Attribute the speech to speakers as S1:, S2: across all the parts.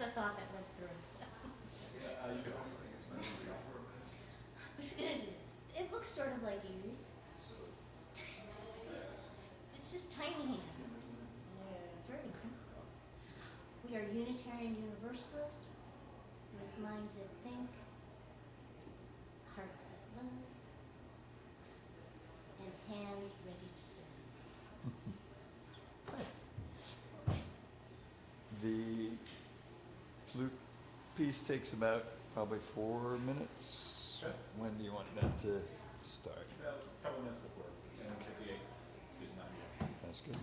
S1: the thought that went through.
S2: You can offer it. It's meant to be offered.
S1: I'm just gonna do this. It looks sort of like yours. It's just tiny hands. Yeah, it's very uncomfortable. We are Unitarian Universalists with minds that think, hearts that love, and hands ready to serve.
S3: The flute piece takes about probably 4 minutes.
S2: Okay.
S3: When do you want that to start?
S2: A couple minutes before, and 58 is 90.
S3: That's good.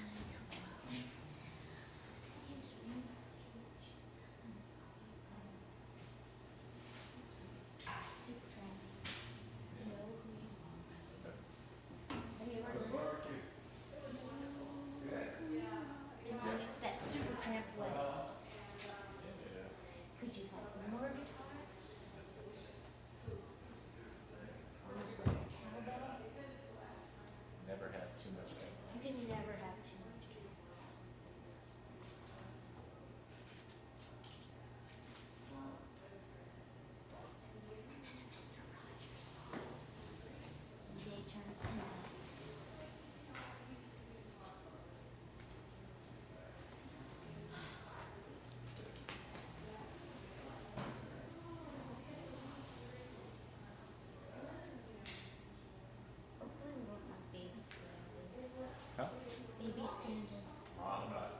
S1: Glasses on. Super trendy. Know who you are. Have you ever heard of it? That super tramp way. Could you have more guitars? Almost like a cowbell.
S2: Never have too much time.
S1: You can never have too much. Mr. Rogers song. Day turns to night. Hopefully we won't have babies today.
S2: Huh?
S1: Baby stand-in.
S2: I'm not.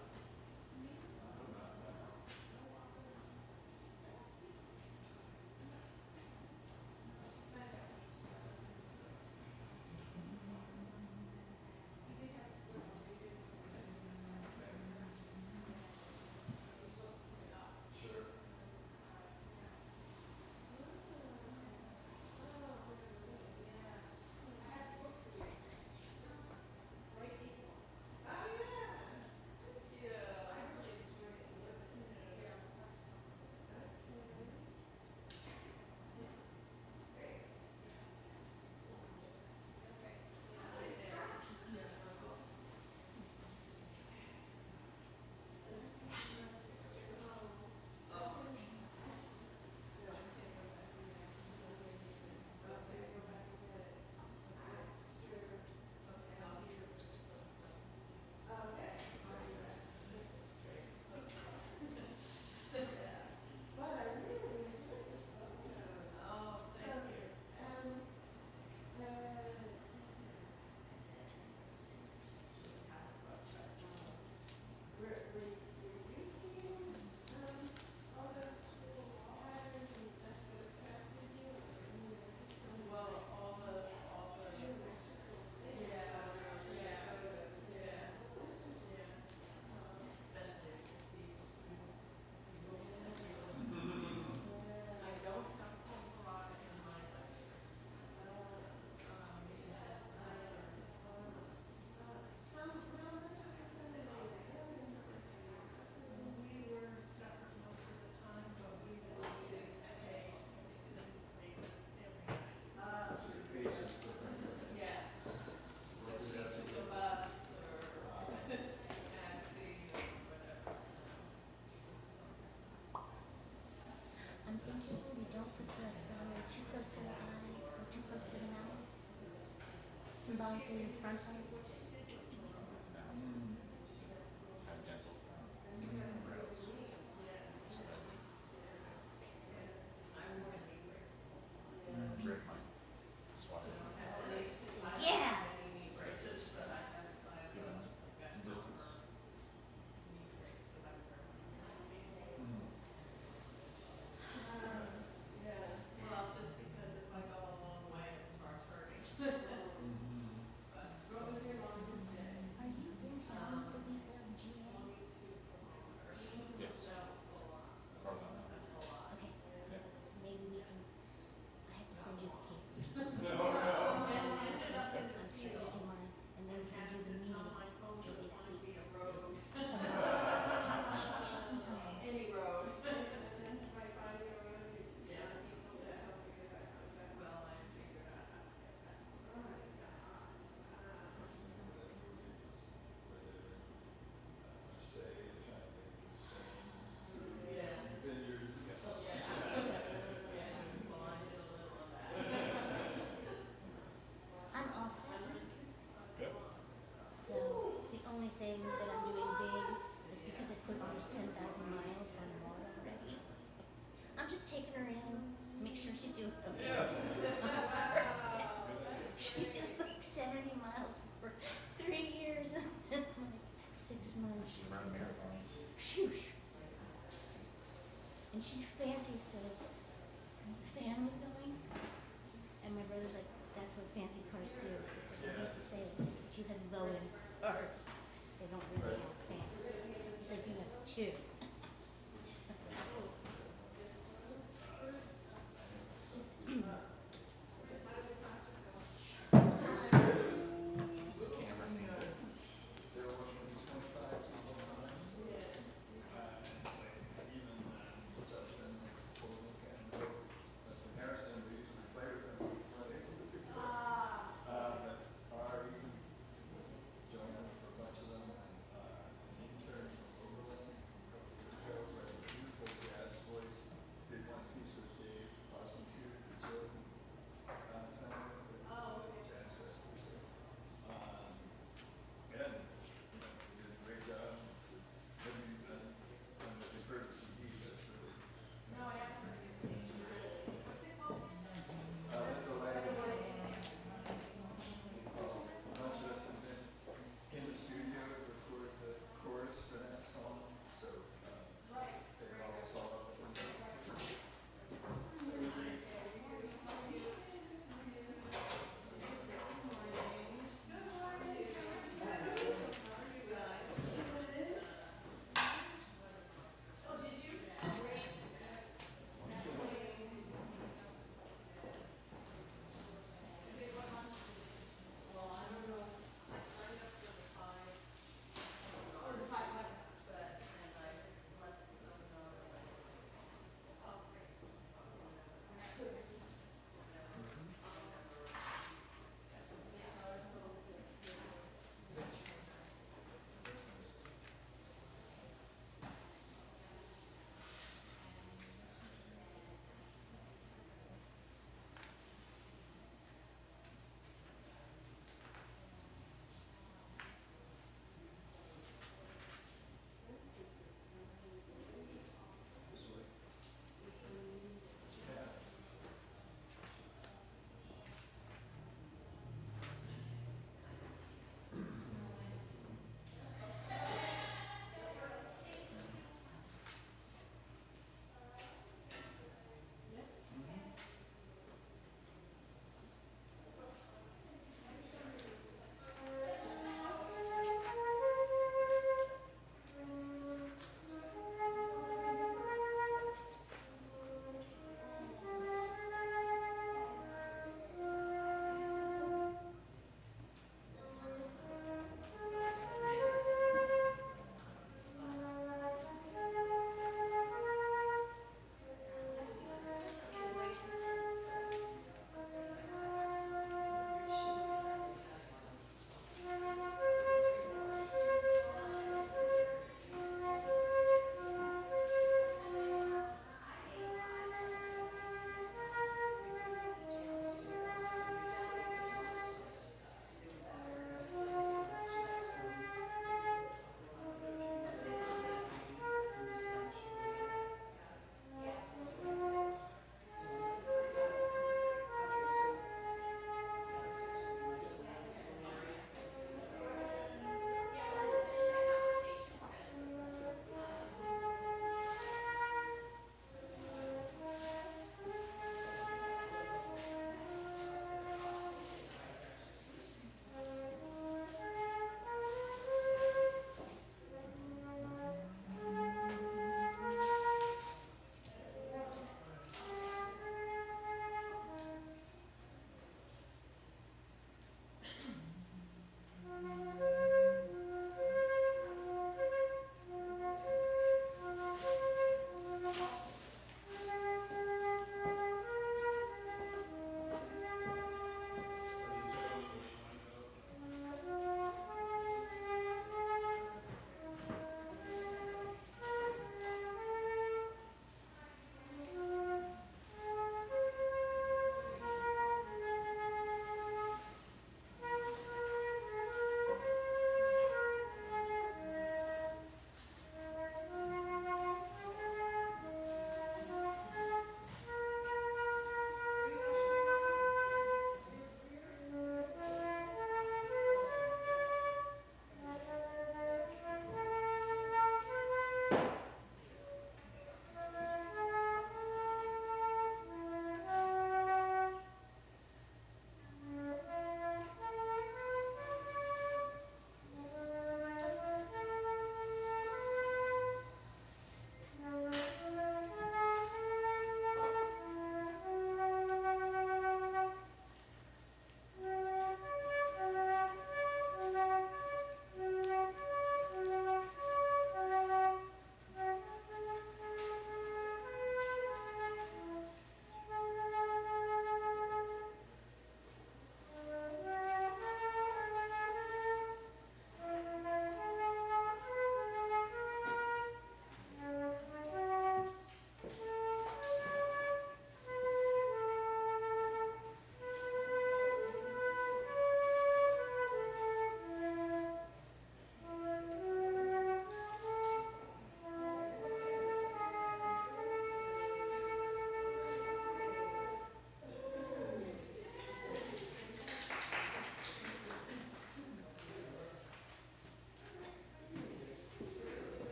S1: I'm thinking we don't put the flower too close to the eyes or too close to the mouth. Symbolically in front of.
S2: Have gentle. Break mine. Swap it.
S1: Yeah!
S2: Give them some distance.
S4: Well, just because if I go a long way, it starts hurting. But
S1: too.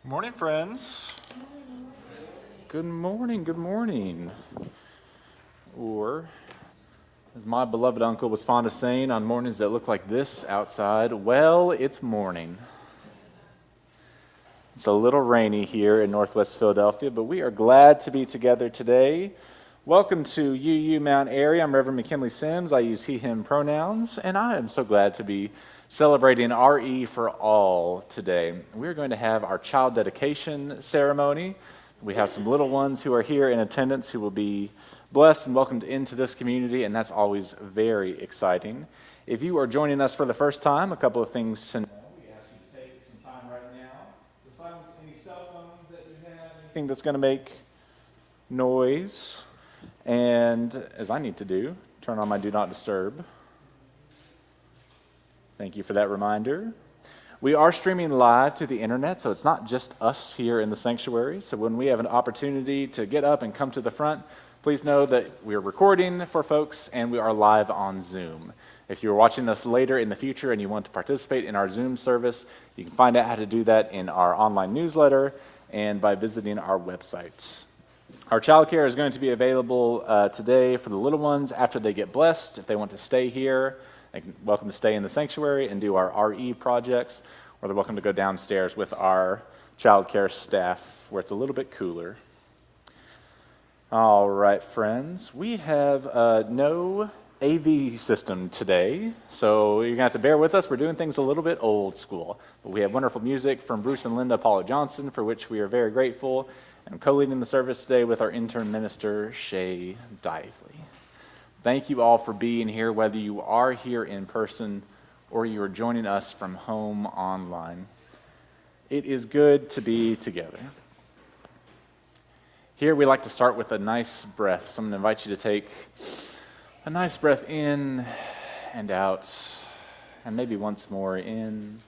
S2: Morning, friends.
S4: Good morning, good morning. Or, as my beloved uncle was fond of saying on mornings that look like this outside, well, it's morning. It's a little rainy here in Northwest Philadelphia, but we are glad to be together today. Welcome to UU Mount Airy. I'm Reverend McKinley Sims. I use he, him pronouns, and I am so glad to be celebrating RE for all today. We're going to have our child dedication ceremony. We have some little ones who are here in attendance who will be blessed and welcomed into this community, and that's always very exciting. If you are joining us for the first time, a couple of things to know. We ask you to take some time right now to silence any cell phones that you have, anything that's going to make noise. And as I need to do, turn on my Do Not Disturb. Thank you for that reminder. We are streaming live to the internet, so it's not just us here in the sanctuary. So when we have an opportunity to get up and come to the front, please know that we are recording for folks and we are live on Zoom. If you're watching us later in the future and you want to participate in our Zoom service, you can find out how to do that in our online newsletter and by visiting our website. Our childcare is going to be available today for the little ones after they get blessed. If they want to stay here, they're welcome to stay in the sanctuary and do our RE projects, or they're welcome to go downstairs with our childcare staff where it's a little bit cooler. All right, friends, we have no AV system today, so you're going to have to bear with us. We're doing things a little bit old school, but we have wonderful music from Bruce and Linda Paula Johnson, for which we are very grateful. I'm co-leading the service today with our intern minister, Shay Dively. Thank you all for being here, whether you are here in person or you are joining us from home online. It is good to be together. Here we like to start with a nice breath. So I'm going to invite you to take a nice breath in and out, and maybe once more in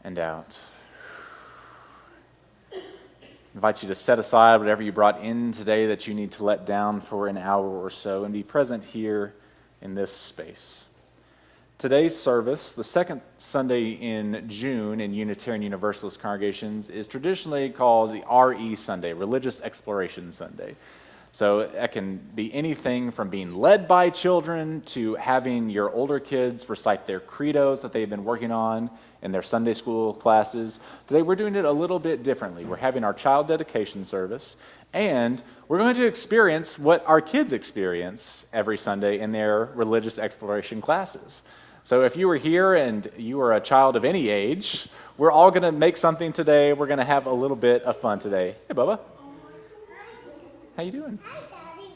S4: and out. I invite you to set aside whatever you brought in today that you need to let down for an hour or so and be present here in this space. Today's service, the second Sunday in June in Unitarian Universalist congregations, is traditionally called the RE Sunday, Religious Exploration Sunday. So that can be anything from being led by children to having your older kids recite their credos that they've been working on in their Sunday school classes. Today we're doing it a little bit differently. We're having our child dedication service, and we're going to experience what our kids experience every Sunday in their religious exploration classes. So if you were here and you are a child of any age, we're all going to make something today. We're going to have a little bit of fun today. Hey, Bubba. How you doing?
S1: Hi, Daddy.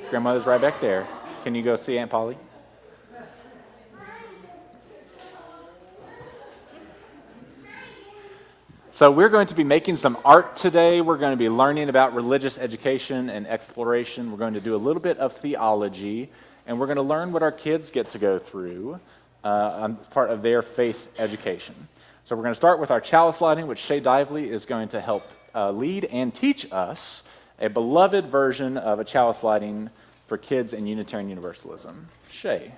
S4: Grandmother's right back there. Can you go see Aunt Polly? So we're going to be making some art today. We're going to be learning about religious education and exploration. We're going to do a little bit of theology, and we're going to learn what our kids get to go through as part of their faith education. So we're going to start with our chalice lighting, which Shay Dively is going to help lead and teach us a beloved version of a chalice lighting for kids in Unitarian Universalism. Shay.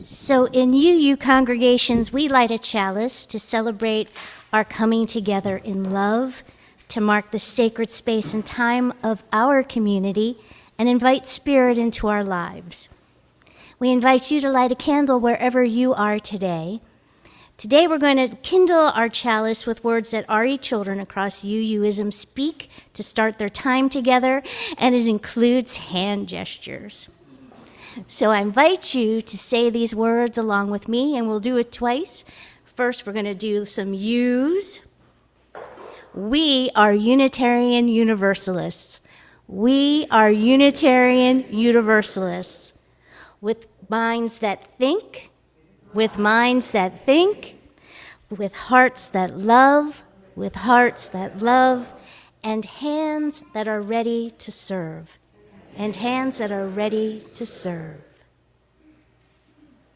S1: So in UU congregations, we light a chalice to celebrate our coming together in love, to mark the sacred space and time of our community, and invite spirit into our lives. We invite you to light a candle wherever you are today. Today we're going to kindle our chalice with words that RE children across UUism speak to start their time together, and it includes hand gestures. So I invite you to say these words along with me, and we'll do it twice. First, we're going to do some U's. We are Unitarian Universalists. We are Unitarian Universalists. With minds that think, with minds that think, with hearts that love, and hands that are ready to serve. And hands that are ready to serve.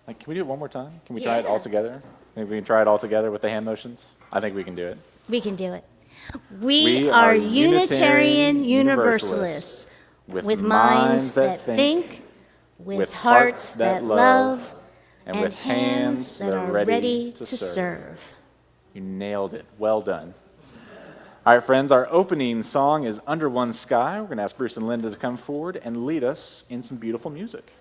S4: Can we do it one more time? Can we try it all together? Maybe we can try it all together with the hand motions? I think we can do it.
S1: We can do it. We are Unitarian Universalists with minds that think, with hearts that love,
S4: and with hands that are ready to serve. You nailed it. Well done. All right, friends, our opening song is Under One Sky. We're going to ask Bruce and Linda to come forward and lead us in some beautiful music.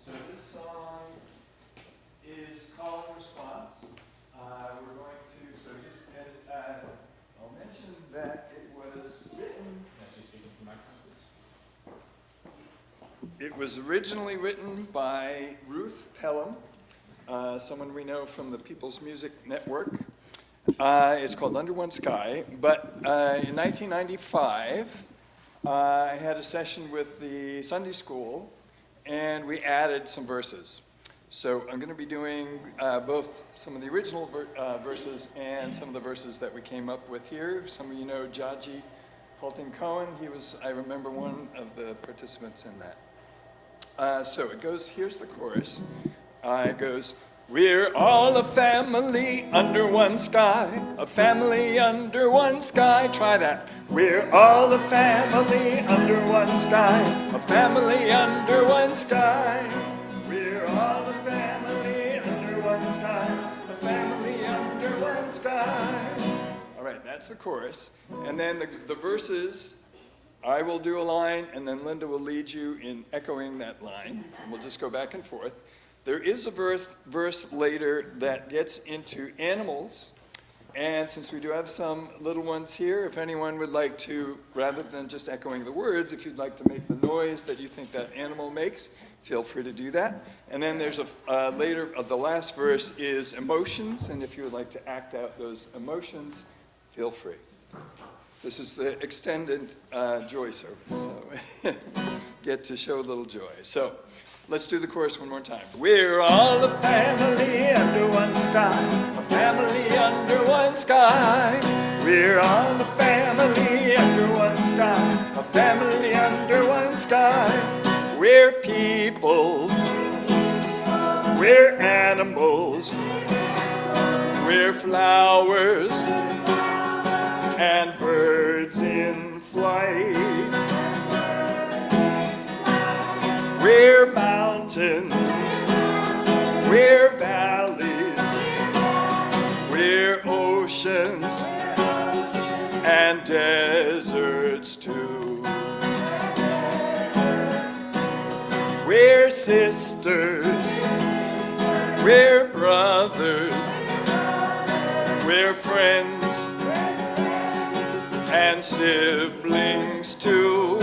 S4: So this song is call and response. We're going to, so just, I'll mention that it was written. It was originally written by Ruth Pelham, someone we know from the People's Music Network. It's called Under One Sky. But in 1995, I had a session with the Sunday school, and we added some verses. So I'm going to be doing both some of the original verses and some of the verses that we came up with here. Some of you know Jaji Halting Cohen. He was, I remember, one of the participants in that. So it goes, here's the chorus. It goes, we're all a family under one sky, a family under one sky. Try that. We're all a family under one sky, a family under one sky. We're all a family under one sky, a family under one sky. All right, that's the chorus. And then the verses, I will do a line, and then Linda will lead you in echoing that line, and we'll just go back and forth. There is a verse later that gets into animals, and since we do have some little ones here, if anyone would like to, rather than just echoing the words, if you'd like to make the noise that you think that animal makes, feel free to do that. And then there's a later, the last verse is emotions, and if you would like to act out those emotions, feel free. This is the extended joy service, so get to show a little joy. So let's do the chorus one more time. We're all a family under one sky, a family under one sky. We're all a family under one sky, a family under one sky. We're people, we're animals, we're flowers and birds in flight. We're mountains, we're valleys, we're oceans and deserts too. We're sisters, we're brothers, we're friends and siblings too.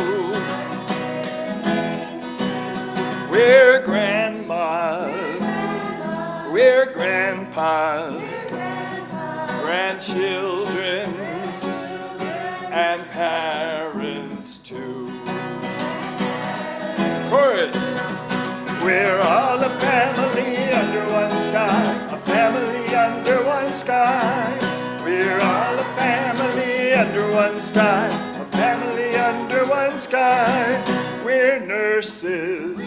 S4: We're grandmas, we're grandpas, grandchildren, and parents too. Chorus. We're all a family under one sky, a family under one sky. We're all a family under one sky, a family under one sky. We're nurses,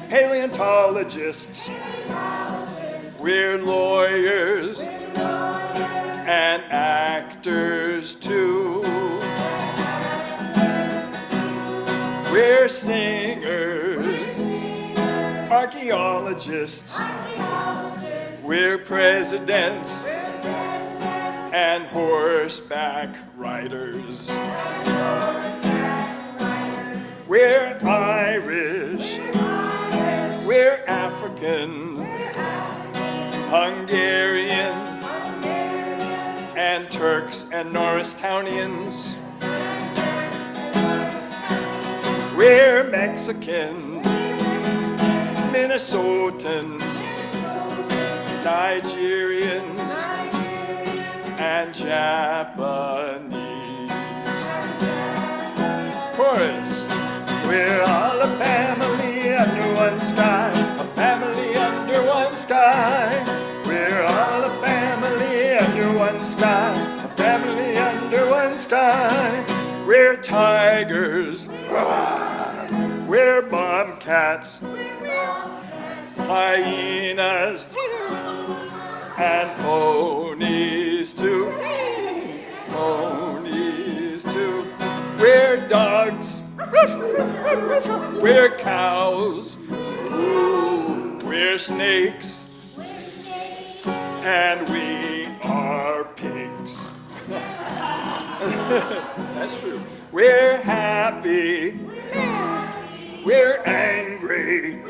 S4: paleontologists, we're lawyers and actors too. We're singers, archaeologists, we're presidents and horseback riders. We're Irish, we're African, Hungarian, and Turks and Norristownians. We're Mexican, Minnesotans, Nigerians, and Japanese. Chorus. We're all a family under one sky, a family under one sky. We're all a family under one sky, a family under one sky. We're tigers, we're bobcats, hyenas, and ponies too. Ponies too. We're dogs,
S3: We're cows. Ooh, we're snakes. And we are pigs. That's true. We're happy. We're angry.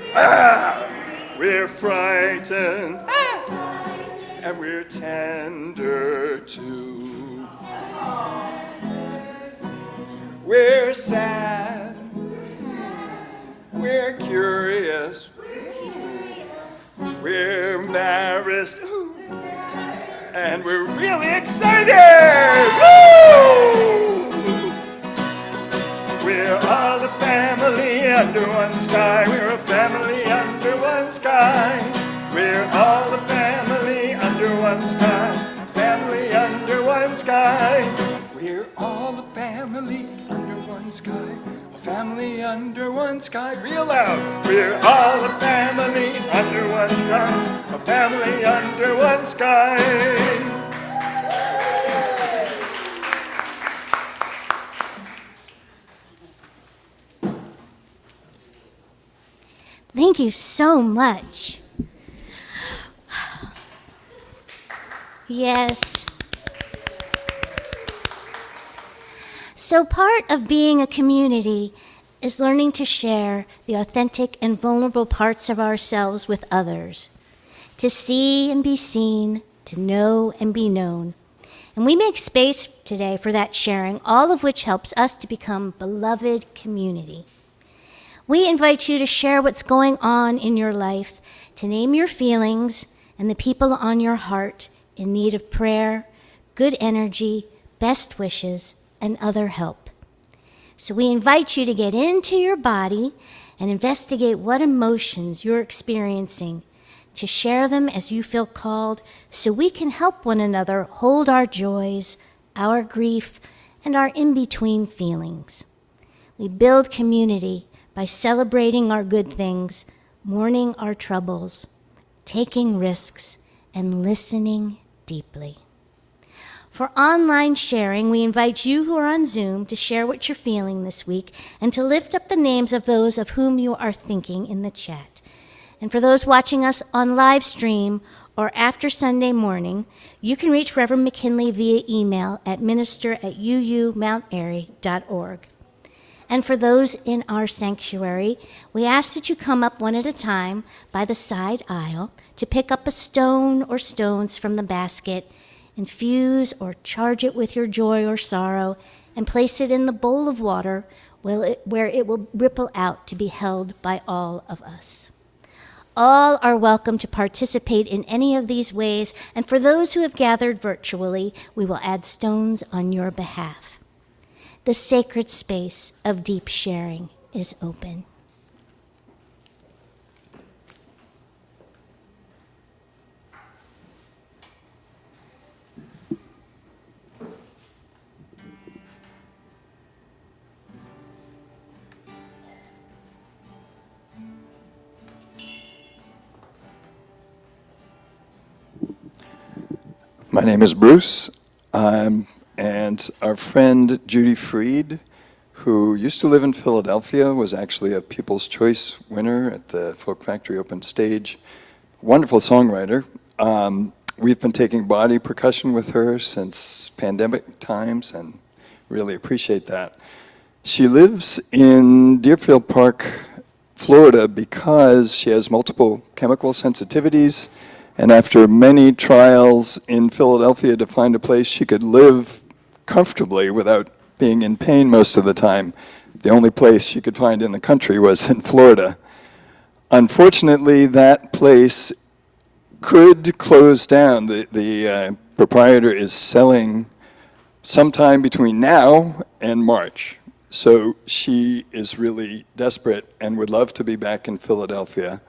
S3: We're frightened. And we're tender too. We're sad. We're curious. We're embarrassed. And we're really excited! Woo! We're all a family under one sky. We're a family under one sky. We're all a family under one sky. Family under one sky. We're all a family under one sky. A family under one sky. Real loud. We're all a family under one sky. A family under one sky.
S1: Thank you so much. Yes. So part of being a community is learning to share the authentic and vulnerable parts of ourselves with others, to see and be seen, to know and be known. And we make space today for that sharing, all of which helps us to become beloved community. We invite you to share what's going on in your life, to name your feelings and the people on your heart in need of prayer, good energy, best wishes, and other help. So we invite you to get into your body and investigate what emotions you're experiencing, to share them as you feel called, so we can help one another hold our joys, our grief, and our in-between feelings. We build community by celebrating our good things, mourning our troubles, taking risks, and listening deeply. For online sharing, we invite you who are on Zoom to share what you're feeling this week and to lift up the names of those of whom you are thinking in the chat. And for those watching us on live stream or after Sunday morning, you can reach Reverend McKinley via email at minister@uumountairy.org. And for those in our sanctuary, we ask that you come up one at a time by the side aisle to pick up a stone or stones from the basket, infuse or charge it with your joy or sorrow, and place it in the bowl of water where it will ripple out to be held by all of us. All are welcome to participate in any of these ways, and for those who have gathered virtually, we will add stones on your behalf. The sacred space of deep sharing is open.
S3: My name is Bruce, and our friend Judy Freed, who used to live in Philadelphia, was actually a People's Choice winner at the Folk Factory Open Stage. Wonderful songwriter. We've been taking body percussion with her since pandemic times and really appreciate that. She lives in Deerfield Park, Florida, because she has multiple chemical sensitivities. And after many trials in Philadelphia to find a place she could live comfortably without being in pain most of the time, the only place she could find in the country was in Florida. Unfortunately, that place could close down. The proprietor is selling sometime between now and March. So she is really desperate and would love to be back in Philadelphia.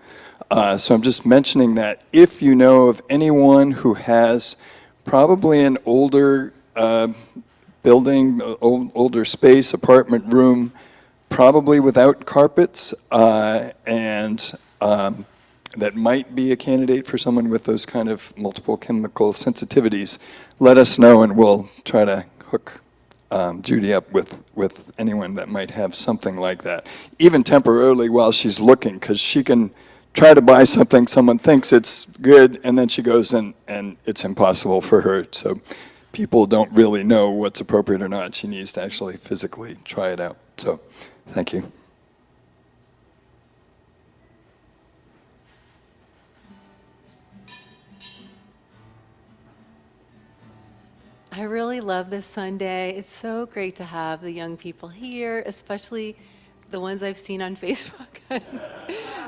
S3: So I'm just mentioning that if you know of anyone who has probably an older building, older space, apartment room, probably without carpets, and that might be a candidate for someone with those kind of multiple chemical sensitivities, let us know and we'll try to hook Judy up with anyone that might have something like that, even temporarily while she's looking, because she can try to buy something, someone thinks it's good, and then she goes and it's impossible for her. So people don't really know what's appropriate or not. She needs to actually physically try it out. So thank you.
S5: I really love this Sunday. It's so great to have the young people here, especially the ones I've seen on Facebook,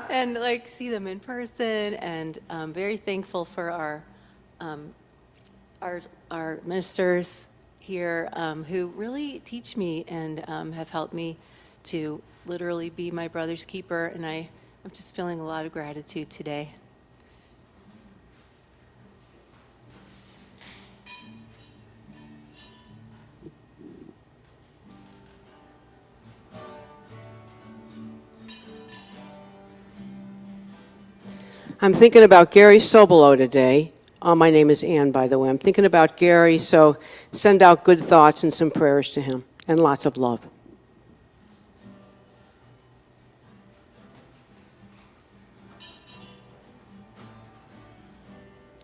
S5: and like see them in person. And I'm very thankful for our ministers here who really teach me and have helped me to literally be my brother's keeper. And I'm just feeling a lot of gratitude today.
S6: I'm thinking about Gary Sobolo today. My name is Ann, by the way. I'm thinking about Gary, so send out good thoughts and some prayers to him, and lots of love.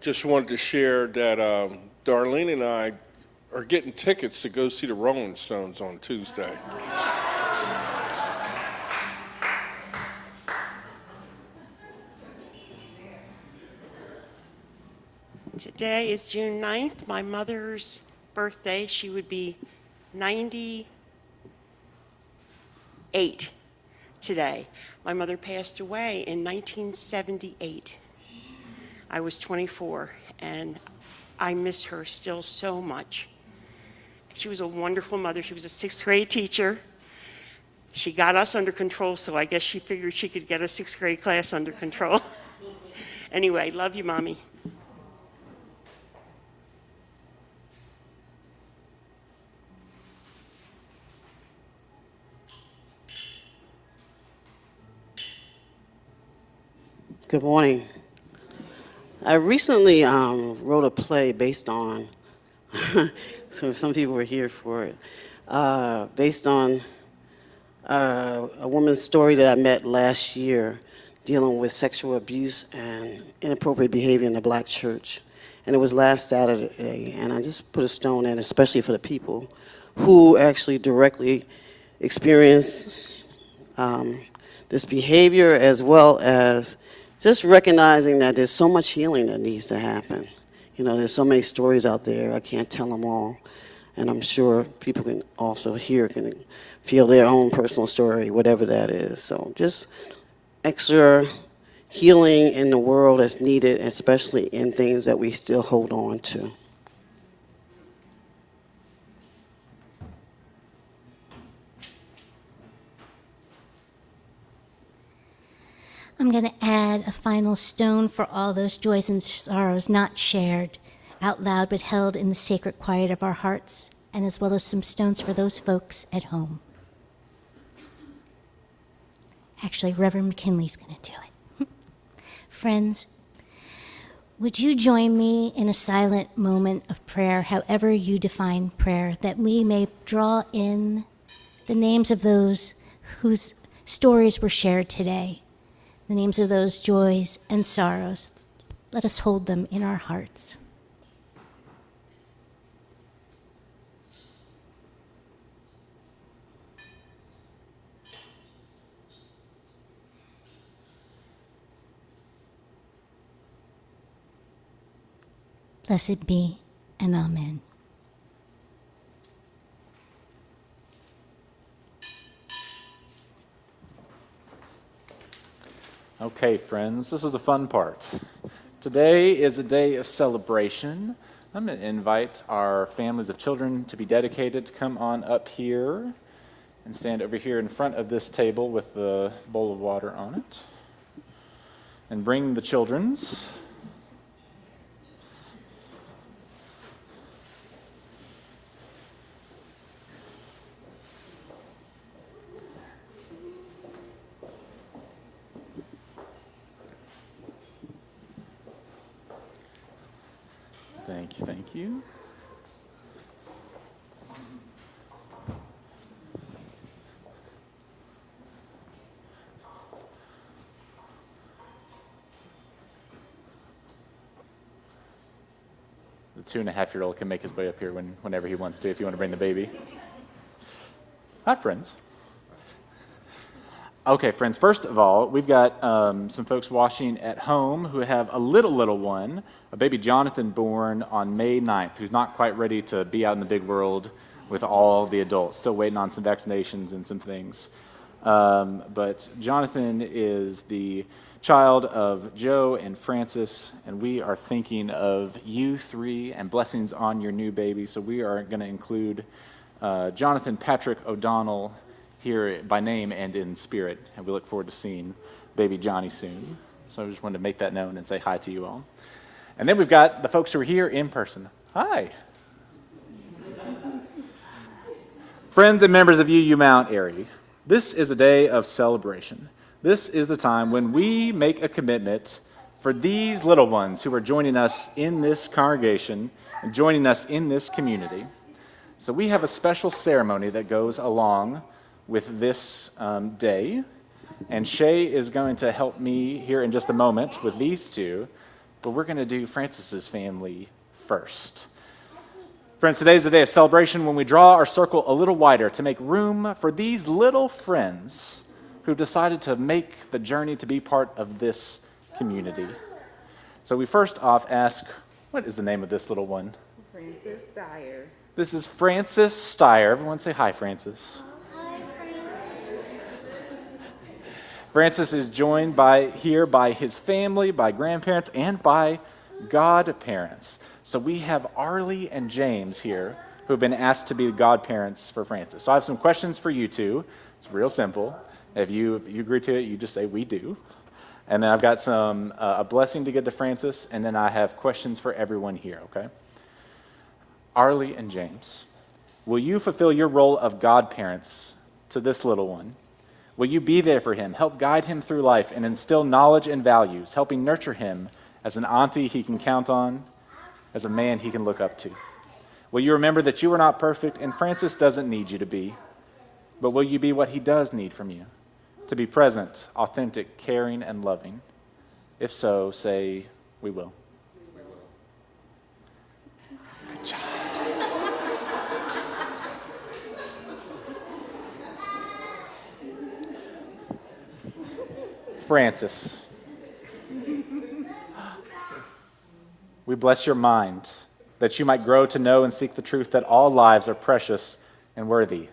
S7: Just wanted to share that Darlene and I are getting tickets to go see the Rolling Stones on Tuesday.
S8: Today is June 9th, my mother's birthday. She would be 98 today. My mother passed away in 1978. I was 24, and I miss her still so much. She was a wonderful mother. She was a sixth grade teacher. She got us under control, so I guess she figured she could get a sixth grade class under control. Anyway, love you, Mommy.
S9: Good morning. I recently wrote a play based on, so some people were here for it, based on a woman's story that I met last year dealing with sexual abuse and inappropriate behavior in the black church. And it was last Saturday, and I just put a stone in, especially for the people who actually directly experience this behavior, as well as just recognizing that there's so much healing that needs to happen. You know, there's so many stories out there, I can't tell them all. And I'm sure people can also can feel their own personal story, whatever that is. So just extra healing in the world that's needed, especially in things that we still hold on to.
S1: I'm going to add a final stone for all those joys and sorrows not shared out loud but held in the sacred quiet of our hearts, and as well as some stones for those folks at home. Actually, Reverend McKinley's going to do it. Friends, would you join me in a silent moment of prayer, however you define prayer, that we may draw in the names of those whose stories were shared today, the names of those joys and sorrows. Let us hold them in our hearts. Blessed be, and amen.
S4: Okay, friends, this is the fun part. Today is a day of celebration. I'm going to invite our families of children to be dedicated to come on up here and stand over here in front of this table with the bowl of water on it. And bring the children's. Thank you, thank you. The 2.5-year-old can make his way up here whenever he wants to, if you want to bring the baby. Hi, friends. Okay, friends, first of all, we've got some folks watching at home who have a little one, a baby Jonathan born on May 9th, who's not quite ready to be out in the big world with all the adults, still waiting on some vaccinations and some things. But Jonathan is the child of Joe and Francis, and we are thinking of you three and blessings on your new baby. So we are going to include Jonathan Patrick O'Donnell here by name and in spirit, and we look forward to seeing baby Johnny soon. So I just wanted to make that known and say hi to you all. And then we've got the folks who are here in person. Hi. Friends and members of UU Mount Airy, this is a day of celebration. This is the time when we make a commitment for these little ones who are joining us in this congregation and joining us in this community. So we have a special ceremony that goes along with this day, and Shay is going to help me here in just a moment with these two, but we're going to do Francis's family first. Friends, today is a day of celebration when we draw our circle a little wider to make room for these little friends who've decided to make the journey to be part of this community. So we first off ask, what is the name of this little one?
S10: Francis Steyer.
S4: This is Francis Steyer. Everyone say hi, Francis. Francis is joined here by his family, by grandparents, and by godparents. So we have Arlie and James here who have been asked to be godparents for Francis. So I have some questions for you two. It's real simple. If you agree to it, you just say, we do. And then I've got a blessing to give to Francis, and then I have questions for everyone here, okay? Arlie and James, will you fulfill your role of godparents to this little one? Will you be there for him, help guide him through life, and instill knowledge and values, helping nurture him as an auntie he can count on, as a man he can look up to? Will you remember that you are not perfect, and Francis doesn't need you to be, but will you be what he does need from you? To be present, authentic, caring, and loving? If so, say, we will. Good job. Francis, we bless your mind that you might grow to know and seek the truth that all lives are precious and worthy.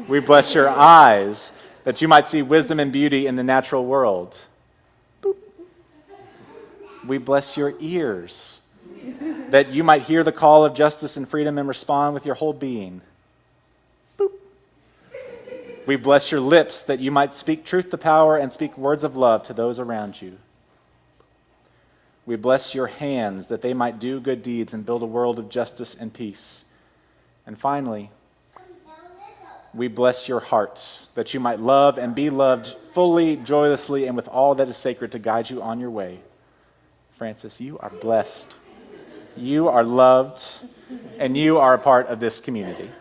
S4: We bless your eyes that you might see wisdom and beauty in the natural world. We bless your ears that you might hear the call of justice and freedom and respond with your whole being. We bless your lips that you might speak truth to power and speak words of love to those around you. We bless your hands that they might do good deeds and build a world of justice and peace. And finally, we bless your heart that you might love and be loved fully, joyously, and with all that is sacred to guide you on your way. Francis, you are blessed. You are loved, and you are a part of this community.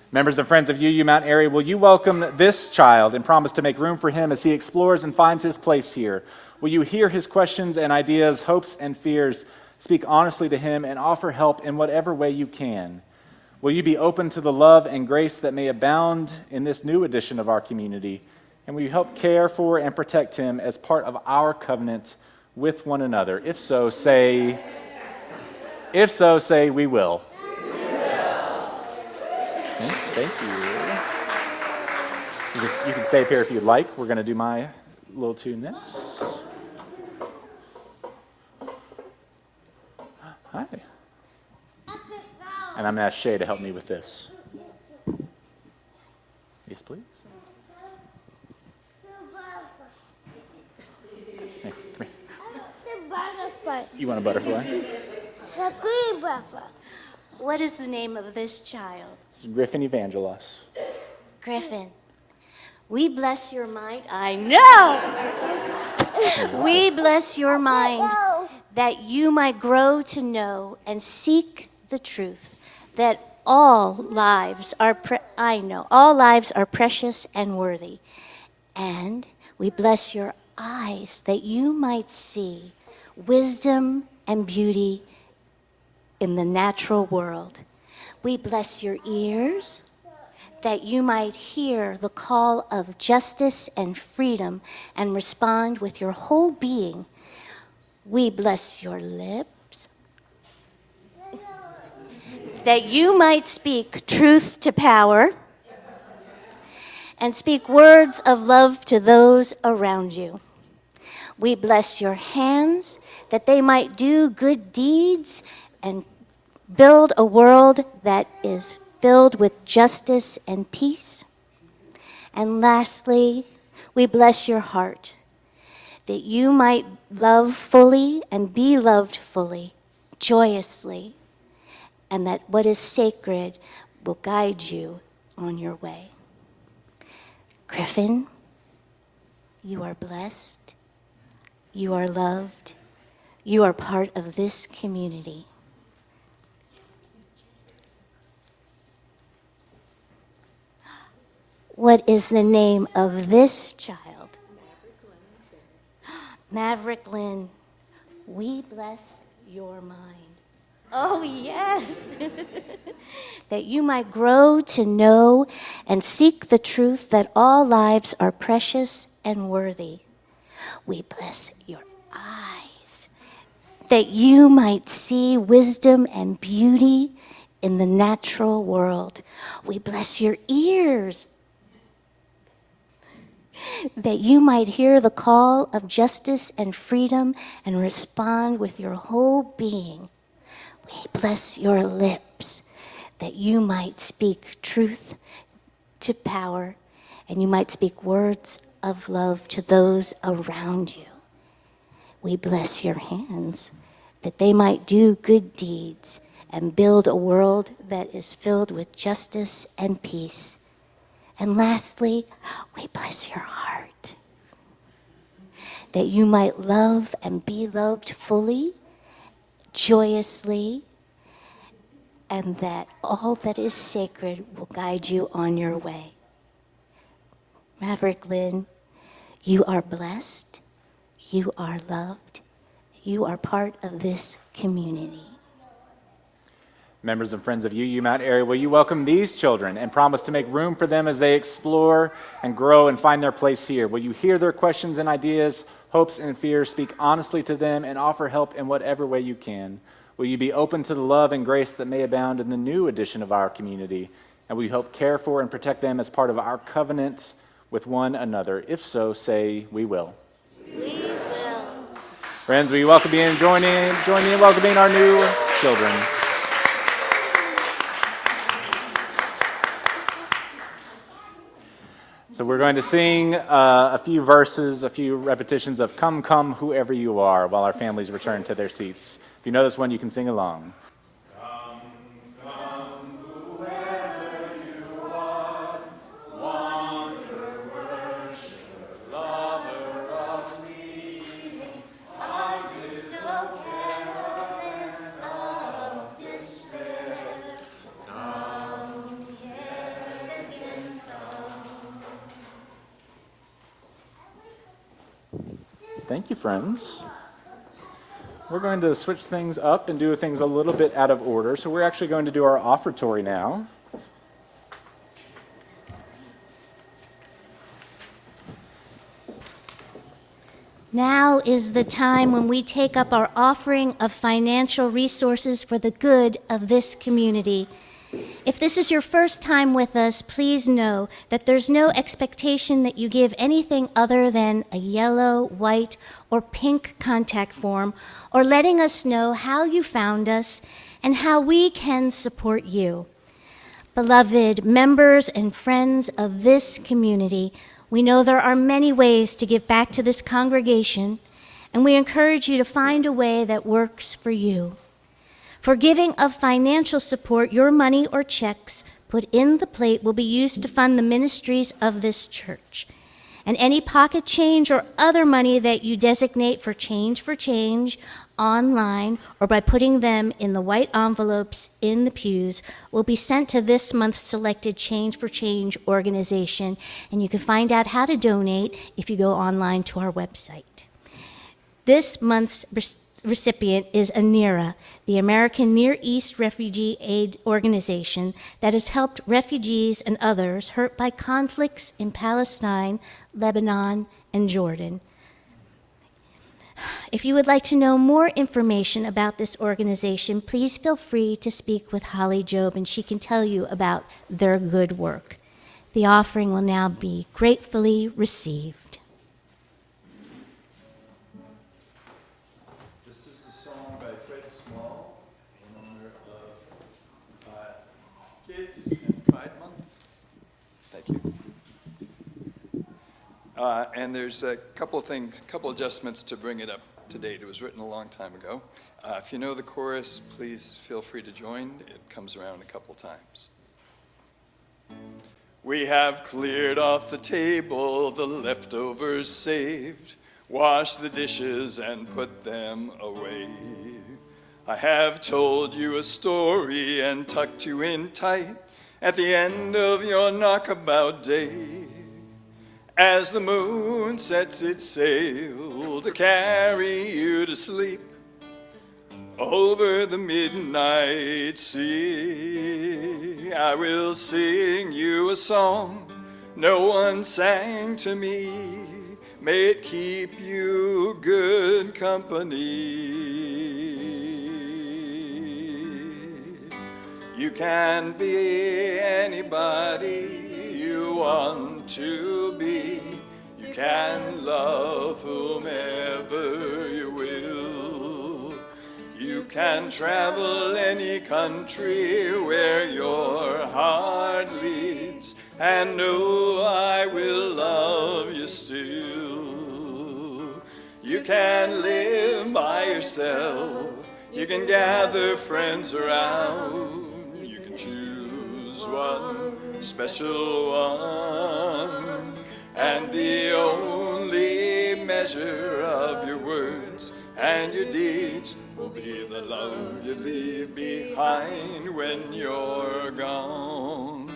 S4: Members and friends of UU Mount Airy, will you welcome this child and promise to make room for him as he explores and finds his place here? Will you hear his questions and ideas, hopes and fears, speak honestly to him, and offer help in whatever way you can? Will you be open to the love and grace that may abound in this new edition of our community? And will you help care for and protect him as part of our covenant with one another? If so, say, we will. Thank you. You can stay up here if you'd like. We're going to do my little tune next. Hi. And I'm going to ask Shay to help me with this. Yes, please. Hey, come here. You want a butterfly?
S1: The green butterfly. What is the name of this child?
S4: This is Griffin Evangelos.
S1: Griffin. We bless your mind. I know. We bless your mind that you might grow to know and seek the truth, that all lives are all lives are precious and worthy. And we bless your eyes that you might see wisdom and beauty in the natural world. We bless your ears, that you might hear the call of justice and freedom and respond with your whole being. We bless your lips, that you might speak truth to power and speak words of love to those around you. We bless your hands, that they might do good deeds and build a world that is filled with justice and peace. And lastly, we bless your heart, that you might love fully and be loved fully, joyously, and that what is sacred will guide you on your way. Griffin, you are blessed, you are loved, you are part of this community. What is the name of this child? Maverick Lynn. We bless your mind. Oh, yes. That you might grow to know and seek the truth that all lives are precious and worthy. We bless your eyes, that you might see wisdom and beauty in the natural world. We bless your ears, that you might hear the call of justice and freedom and respond with your whole being. We bless your lips, that you might speak truth to power and you might speak words of love to those around you. We bless your hands, that they might do good deeds and build a world that is filled with justice and peace. And lastly, we bless your heart, that you might love and be loved fully, joyously, and that all that is sacred will guide you on your way. Maverick Lynn, you are blessed, you are loved, you are part of this community.
S4: Members and friends of UU Mount Airy, will you welcome these children and promise to make room for them as they explore and grow and find their place here? Will you hear their questions and ideas, hopes and fears, speak honestly to them, and offer help in whatever way you can? Will you be open to the love and grace that may abound in the new edition of our community? And will you help care for and protect them as part of our covenant with one another? If so, say, we will.
S1: We will.
S4: Friends, will you welcome me and join me in welcoming our new children? So we're going to sing a few verses, a few repetitions of Come, Come, Whoever You Are, while our families return to their seats. If you know this one, you can sing along. Thank you, friends. We're going to switch things up and do things a little bit out of order. So we're actually going to do our offertory now.
S1: Now is the time when we take up our offering of financial resources for the good of this community. If this is your first time with us, please know that there's no expectation that you give anything other than a yellow, white, or pink contact form, or letting us know how you found us and how we can support you. Beloved members and friends of this community, we know there are many ways to give back to this congregation, and we encourage you to find a way that works for you. For giving of financial support, your money or checks put in the plate will be used to fund the ministries of this church. And any pocket change or other money that you designate for Change online or by putting them in the white envelopes in the pews will be sent to this month's selected Change for Change organization. And you can find out how to donate if you go online to our website. This month's recipient is ANERA, the American Near East Refugee Aid Organization that has helped refugees and others hurt by conflicts in Palestine, Lebanon, and Jordan. If you would like to know more information about this organization, please feel free to speak with Holly Job, and she can tell you about their good work. The offering will now be gratefully received.
S3: This is a song by Fred Small in honor of Kids and Pride Month. Thank you. And there's a couple adjustments to bring it up to date. It was written a long time ago. If you know the chorus, please feel free to join. It comes around a couple times. We have cleared off the table, the leftovers saved, washed the dishes and put them away. I have told you a story and tucked you in tight at the end of your knockabout day. As the moon sets its sail to carry you to sleep over the midnight sea, I will sing you a song no one sang to me. May it keep you good company. You can be anybody you want to be. You can love whomever you will. You can travel any country where your heart leads, and know I will love you still. You can live by yourself. You can gather friends around. You can choose one special one, and the only measure of your words and your deeds will be the love you leave behind when you're gone.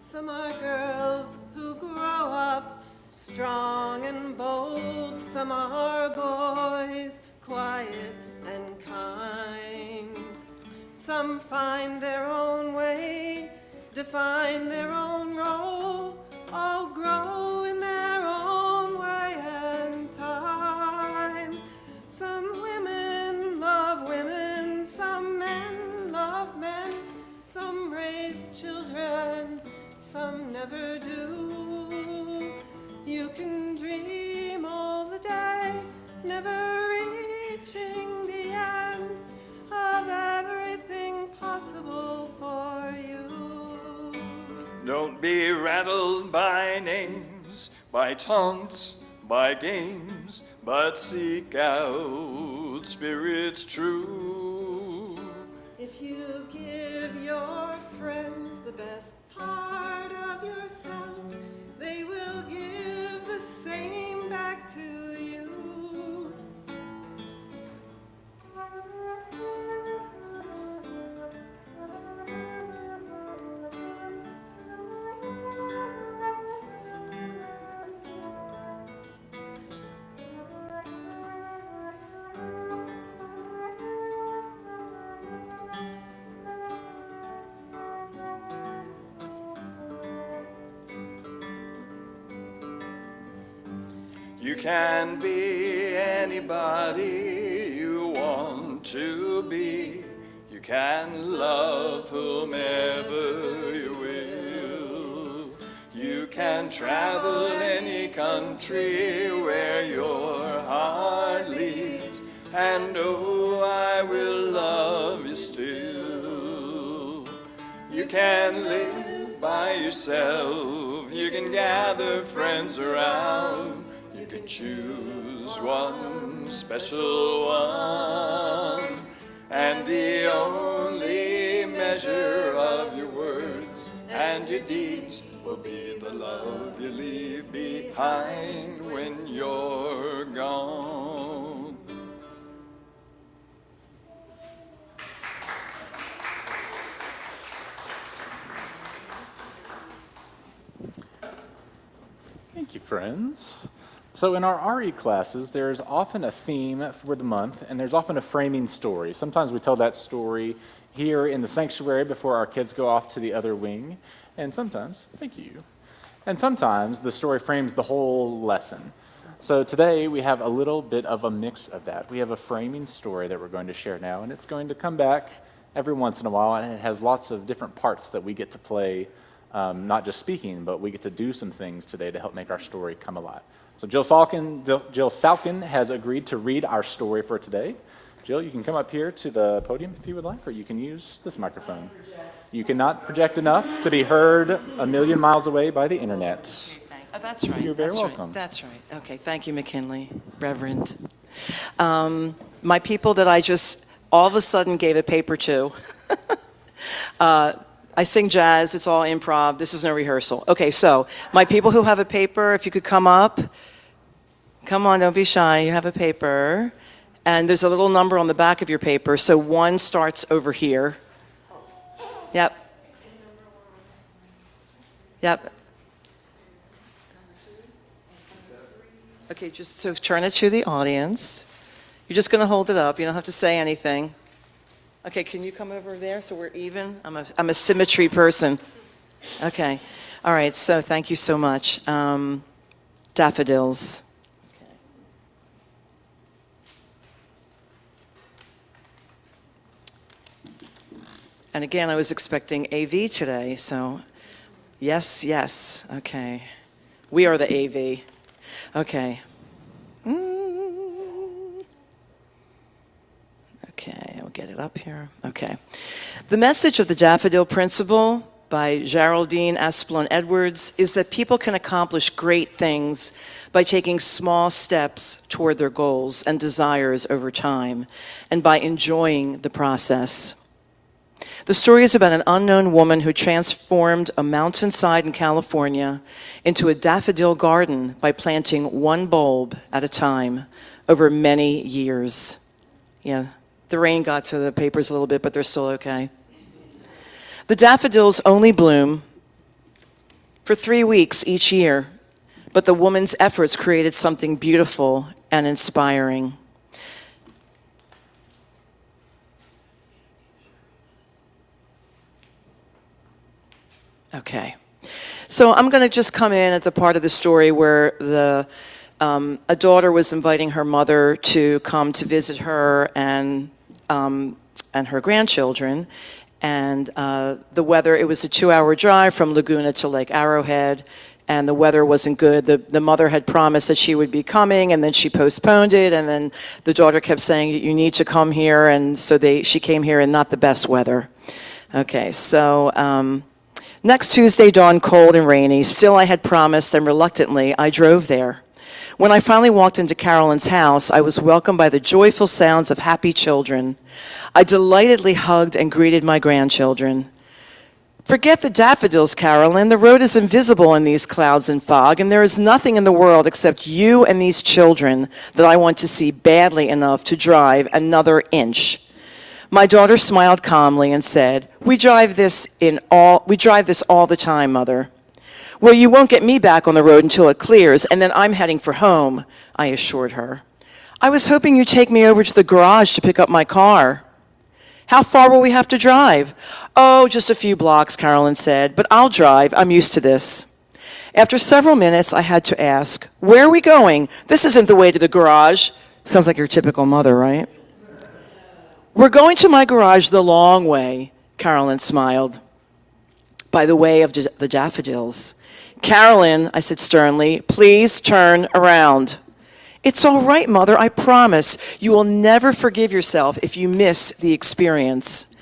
S11: Some are girls who grow up strong and bold. Some are boys quiet and kind. Some find their own way, define their own role, all grow in their own way and time. Some women love women, some men love men, some raise children, some never do. You can dream all the day, never reaching the end of everything possible for you.
S3: Don't be rattled by names, by taunts, by games, but seek out spirits true.
S11: If you give your friends the best part of yourself, they will give the same back to you.
S3: You can be anybody you want to be. You can love whomever you will. You can travel any country where your heart leads, and oh, I will love you still. You can live by yourself. You can gather friends around. You can choose one special one, and the only measure of your words and your deeds will be the love you leave behind when you're gone.
S4: Thank you, friends. So in our RE classes, there's often a theme for the month, and there's often a framing story. Sometimes we tell that story here in the sanctuary before our kids go off to the other wing, and sometimes, thank you, and sometimes the story frames the whole lesson. So today we have a little bit of a mix of that. We have a framing story that we're going to share now, and it's going to come back every once in a while, and it has lots of different parts that we get to play, not just speaking, but we get to do some things today to help make our story come alive. So Jill Salkin has agreed to read our story for today. Jill, you can come up here to the podium if you would like, or you can use this microphone. You cannot project enough to be heard a million miles away by the internet.
S12: That's right.
S4: You're very
S12: that's
S4: welcome.
S12: Right. That's right. Okay, thank you, McKinley, Reverend. My people that I just all of a sudden gave a paper to. I sing jazz, it's all improv, this is no rehearsal. Okay, so my people who have a paper, if you could come up. Come on, don't be shy, you have a paper. And there's a little number on the back of your paper, so 1 starts over here. Yep. Yep. Okay, just so turn it to the audience. You're just going to hold it up. You don't have to say anything. Okay, can you come over there so we're even? I'm a symmetry person. Okay. All right, so thank you so much. Daffodils. Okay. And again, I was expecting AV today, so yes, yes. Okay. We are the AV. Okay. Okay, I'll get it up here. Okay. The message of the Daffodil Principle by Geraldine Asplund Edwards is that people can accomplish great things by taking small steps toward their goals and desires over time, and by enjoying the process. The story is about an unknown woman who transformed a mountainside in California into a daffodil garden by planting 1 bulb at a time over many years. Yeah, the rain got to the papers a little bit, but they're still okay. The daffodils only bloom for 3 weeks each year, but the woman's efforts created something beautiful and inspiring. Okay, so I'm going to just come in at the part of the story where a daughter was inviting her mother to come to visit her and her grandchildren, and the weather, it was a 2-hour drive from Laguna to Lake Arrowhead, and the weather wasn't good. The mother had promised that she would be coming, and then she postponed it, and then the daughter kept saying, you need to come here, and so she came here in not the best weather. Okay, so next Tuesday dawned cold and rainy. Still, I had promised, and reluctantly, I drove there. When I finally walked into Carolyn's house, I was welcomed by the joyful sounds of happy children. I delightedly hugged and greeted my grandchildren. Forget the daffodils, Carolyn. The road is invisible in these clouds and fog, and there is nothing in the world except you and these children that I want to see badly enough to drive another inch. My daughter smiled calmly and said, We drive this all the time, Mother. Well, you won't get me back on the road until it clears, and then I'm heading for home, I assured her. I was hoping you'd take me over to the garage to pick up my car. How far will we have to drive? Oh, just a few blocks, Carolyn said, but I'll drive. I'm used to this. After several minutes, I had to ask, Where are we going? This isn't the way to the garage. Sounds like your typical mother, right? We're going to my garage the long way, Carolyn smiled. By the way of the daffodils. Carolyn, I said sternly, please turn around. It's all right, Mother, I promise. You will never forgive yourself if you miss the experience.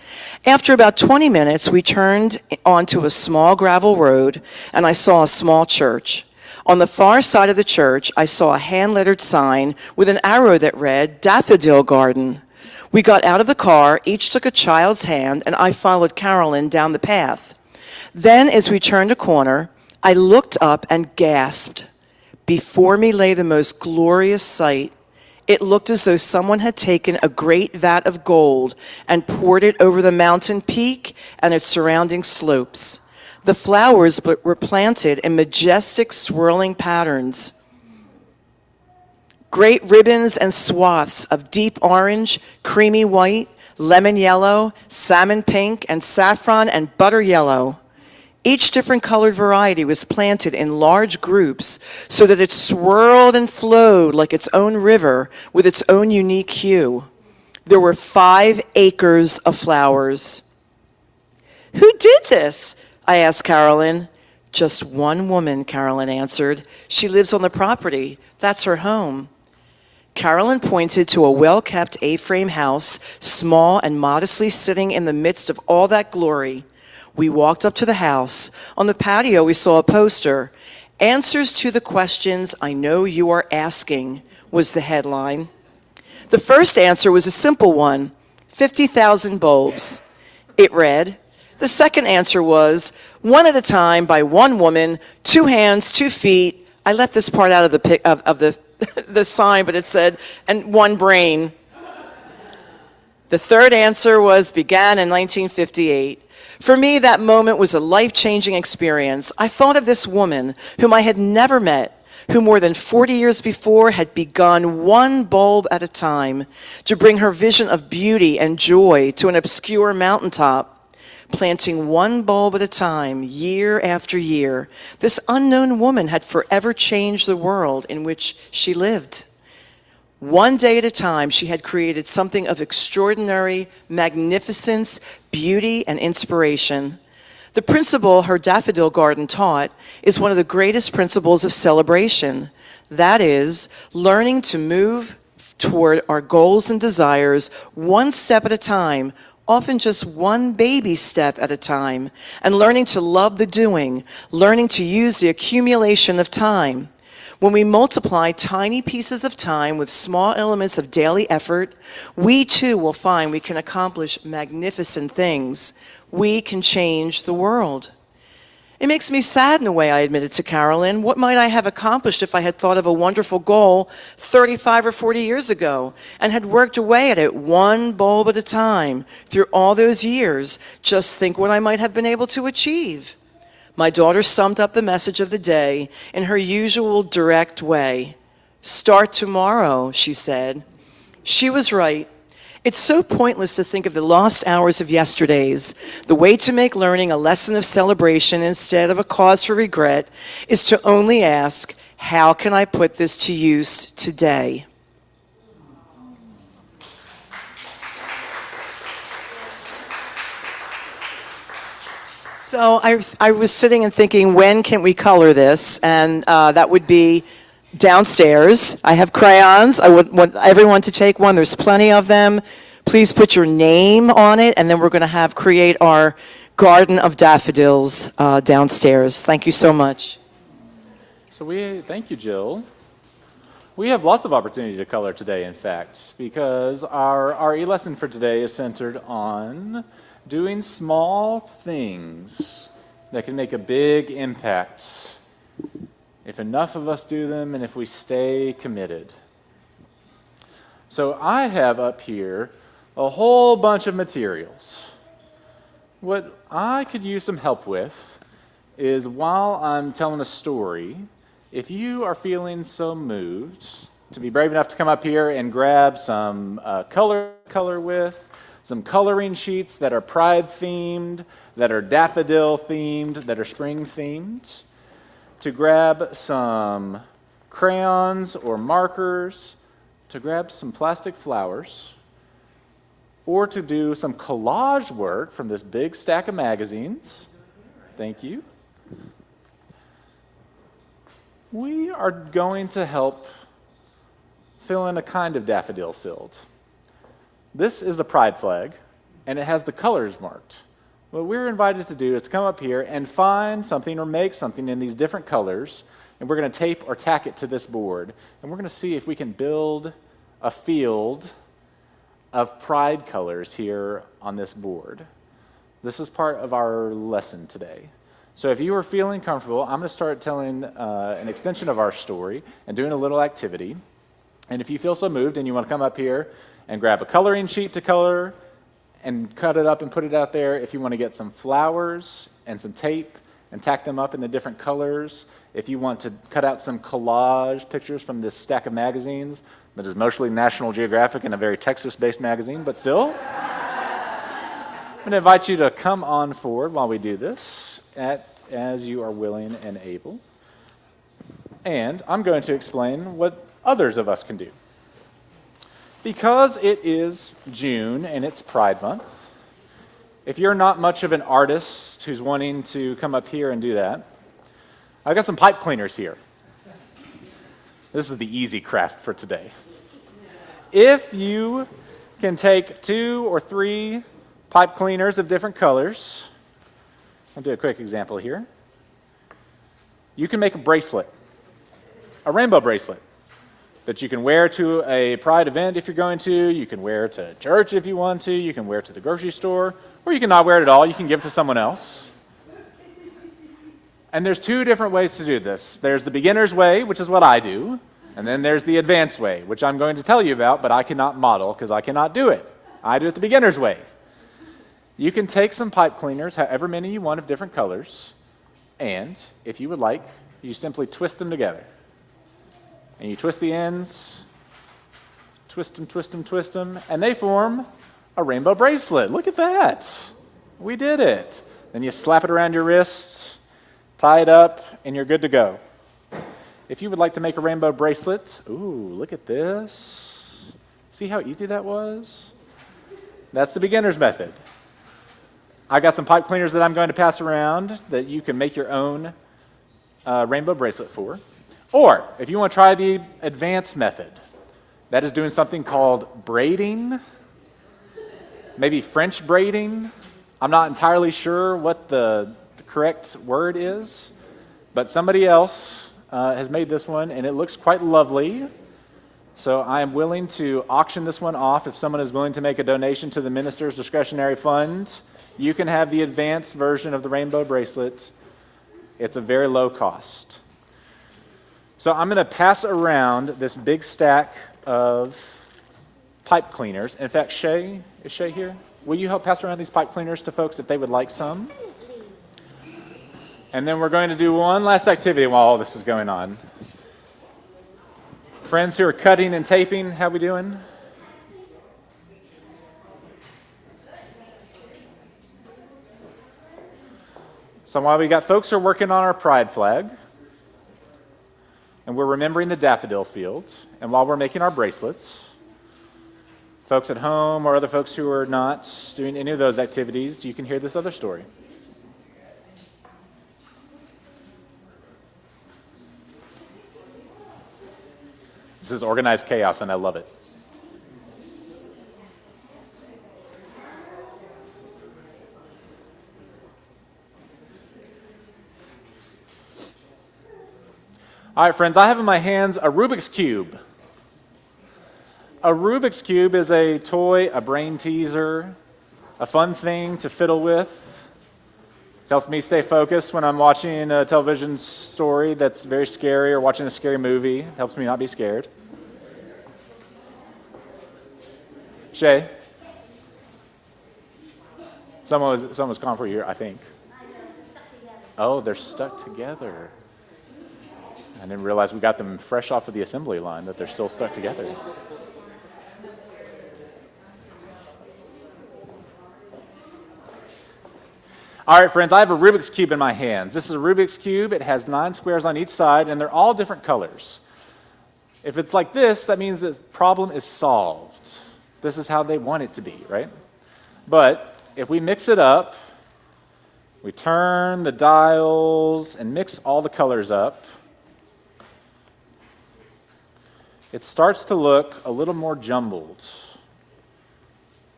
S12: After about 20 minutes, we turned onto a small gravel road, and I saw a small church. On the far side of the church, I saw a hand-lettered sign with an arrow that read, Daffodil Garden. We got out of the car, each took a child's hand, and I followed Carolyn down the path. Then, as we turned a corner, I looked up and gasped. Before me lay the most glorious sight. It looked as though someone had taken a great vat of gold and poured it over the mountain peak and its surrounding slopes. The flowers were planted in majestic swirling patterns. great ribbons and swaths of deep orange, creamy white, lemon yellow, salmon pink, and saffron and butter yellow. Each different colored variety was planted in large groups so that it swirled and flowed like its own river with its own unique hue. There were 5 acres of flowers. "Who did this?" I asked Carolyn. "Just one woman," Carolyn answered. "She lives on the property. That's her home." Carolyn pointed to a well-kept A-frame house, small and modestly sitting in the midst of all that glory. We walked up to the house. On the patio, we saw a poster. "Answers to the questions I know you are asking," was the headline. The first answer was a simple one, 50,000 bulbs. It read. The second answer was, one at a time by one woman, 2 hands, 2 feet. I left this part out of the the sign, but it said, and 1 brain. The third answer was began in 1958. For me, that moment was a life-changing experience. I thought of this woman whom I had never met, who more than 40 years before had begun 1 bulb at a time to bring her vision of beauty and joy to an obscure mountaintop. Planting 1 bulb at a time, year after year, this unknown woman had forever changed the world in which she lived. One day at a time, she had created something of extraordinary magnificence, beauty, and inspiration. The principle her daffodil garden taught is one of the greatest principles of celebration. That is, learning to move toward our goals and desires 1 step at a time, often just 1 baby step at a time, and learning to love the doing, learning to use the accumulation of time. When we multiply tiny pieces of time with small elements of daily effort, we too will find we can accomplish magnificent things. We can change the world. It makes me sad in a way, I admitted to Carolyn. What might I have accomplished if I had thought of a wonderful goal 35 or 40 years ago and had worked away at it 1 bulb at a time through all those years? Just think what I might have been able to achieve. My daughter summed up the message of the day in her usual direct way. "Start tomorrow," she said. She was right. It's so pointless to think of the lost hours of yesterdays. The way to make learning a lesson of celebration instead of a cause for regret is to only ask, how can I put this to use today? So I was sitting and thinking, when can we color this? And that would be downstairs. I have crayons. I would want everyone to take one. There's plenty of them. Please put your name on it, and then we're going to create our garden of daffodils downstairs. Thank you so much.
S4: So thank you, Jill. We have lots of opportunity to color today, in fact, because our e-lesson for today is centered on doing small things that can make a big impact if enough of us do them and if we stay committed. So I have up here a whole bunch of materials. What I could use some help with is, while I'm telling a story, if you are feeling so moved to be brave enough to come up here and grab some color with, some coloring sheets that are pride themed, that are daffodil themed, that are spring themed, to grab some crayons or markers, to grab some plastic flowers, or to do some collage work from this big stack of magazines. Thank you. We are going to help fill in a kind of daffodil field. This is a pride flag, and it has the colors marked. What we're invited to do is to come up here and find something or make something in these different colors, and we're going to tape or tack it to this board, and we're going to see if we can build a field of pride colors here on this board. This is part of our lesson today. So if you are feeling comfortable, I'm going to start telling an extension of our story and doing a little activity. And if you feel so moved and you want to come up here and grab a coloring sheet to color and cut it up and put it out there, if you want to get some flowers and some tape and tack them up in the different colors. If you want to cut out some collage pictures from this stack of magazines that is mostly National Geographic and a very Texas-based magazine, but still, I'm going to invite you to come on forward while we do this, as you are willing and able. And I'm going to explain what others of us can do. Because it is June and it's Pride Month, if you're not much of an artist who's wanting to come up here and do that, I've got some pipe cleaners here. This is the easy craft for today. If you can take 2 or 3 pipe cleaners of different colors, I'll do a quick example here. You can make a bracelet, a rainbow bracelet, that you can wear to a Pride event if you're going to, you can wear to church if you want to, you can wear to the grocery store, or you can not wear it at all, you can give it to someone else. And there's 2 different ways to do this. There's the beginner's way, which is what I do, and then there's the advanced way, which I'm going to tell you about, but I cannot model because I cannot do it. I do it the beginner's way. You can take some pipe cleaners, however many you want of different colors, and if you would like, you simply twist them together. And you twist the ends, twist them, twist them, twist them, and they form a rainbow bracelet. Look at that. We did it. Then you slap it around your wrist, tie it up, and you're good to go. If you would like to make a rainbow bracelet, ooh, look at this. See how easy that was? That's the beginner's method. I got some pipe cleaners that I'm going to pass around that you can make your own rainbow bracelet for. Or, if you want to try the advanced method, that is doing something called braiding, maybe French braiding. I'm not entirely sure what the correct word is, but somebody else has made this one, and it looks quite lovely. So I am willing to auction this one off if someone is willing to make a donation to the minister's discretionary fund. You can have the advanced version of the rainbow bracelet. It's a very low cost. So I'm going to pass around this big stack of pipe cleaners. In fact, Shay, is Shay here? Will you help pass around these pipe cleaners to folks if they would like some? And then we're going to do one last activity while all this is going on. Friends who are cutting and taping, how we doing? So while we got folks who are working on our pride flag, and we're remembering the daffodil fields, and while we're making our bracelets, folks at home or other folks who are not doing any of those activities, you can hear this other story. This is organized chaos, and I love it. All right, friends, I have in my hands a Rubik's Cube. A Rubik's Cube is a toy, a brain teaser, a fun thing to fiddle with. It helps me stay focused when I'm watching a television story that's very scary or watching a scary movie. It helps me not be scared. Shay? Someone was calling for you here, I think. Oh, they're stuck together. I didn't realize we got them fresh off of the assembly line, that they're still stuck together. All right, friends, I have a Rubik's Cube in my hands. This is a Rubik's Cube. It has 9 squares on each side, and they're all different colors. If it's like this, that means the problem is solved. This is how they want it to be, right? But if we mix it up, we turn the dials and mix all the colors up, it starts to look a little more jumbled,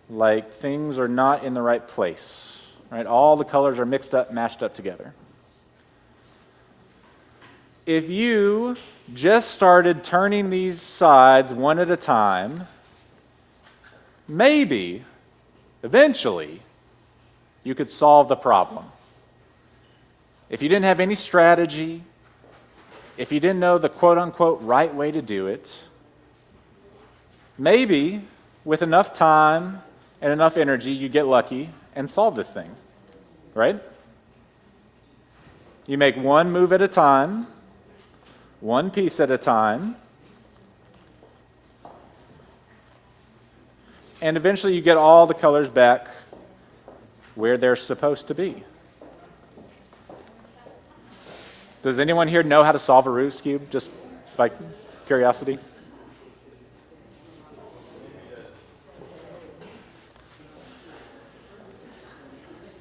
S4: like things are not in the right place, right? All the colors are mixed up, mashed up together. If you just started turning these sides one at a time, maybe, eventually, you could solve the problem. If you didn't have any strategy, if you didn't know the quote-unquote right way to do it, maybe with enough time and enough energy, you get lucky and solve this thing, right? You make one move at a time, one piece at a time, and eventually you get all the colors back where they're supposed to be. Does anyone here know how to solve a Rubik's Cube, just by curiosity?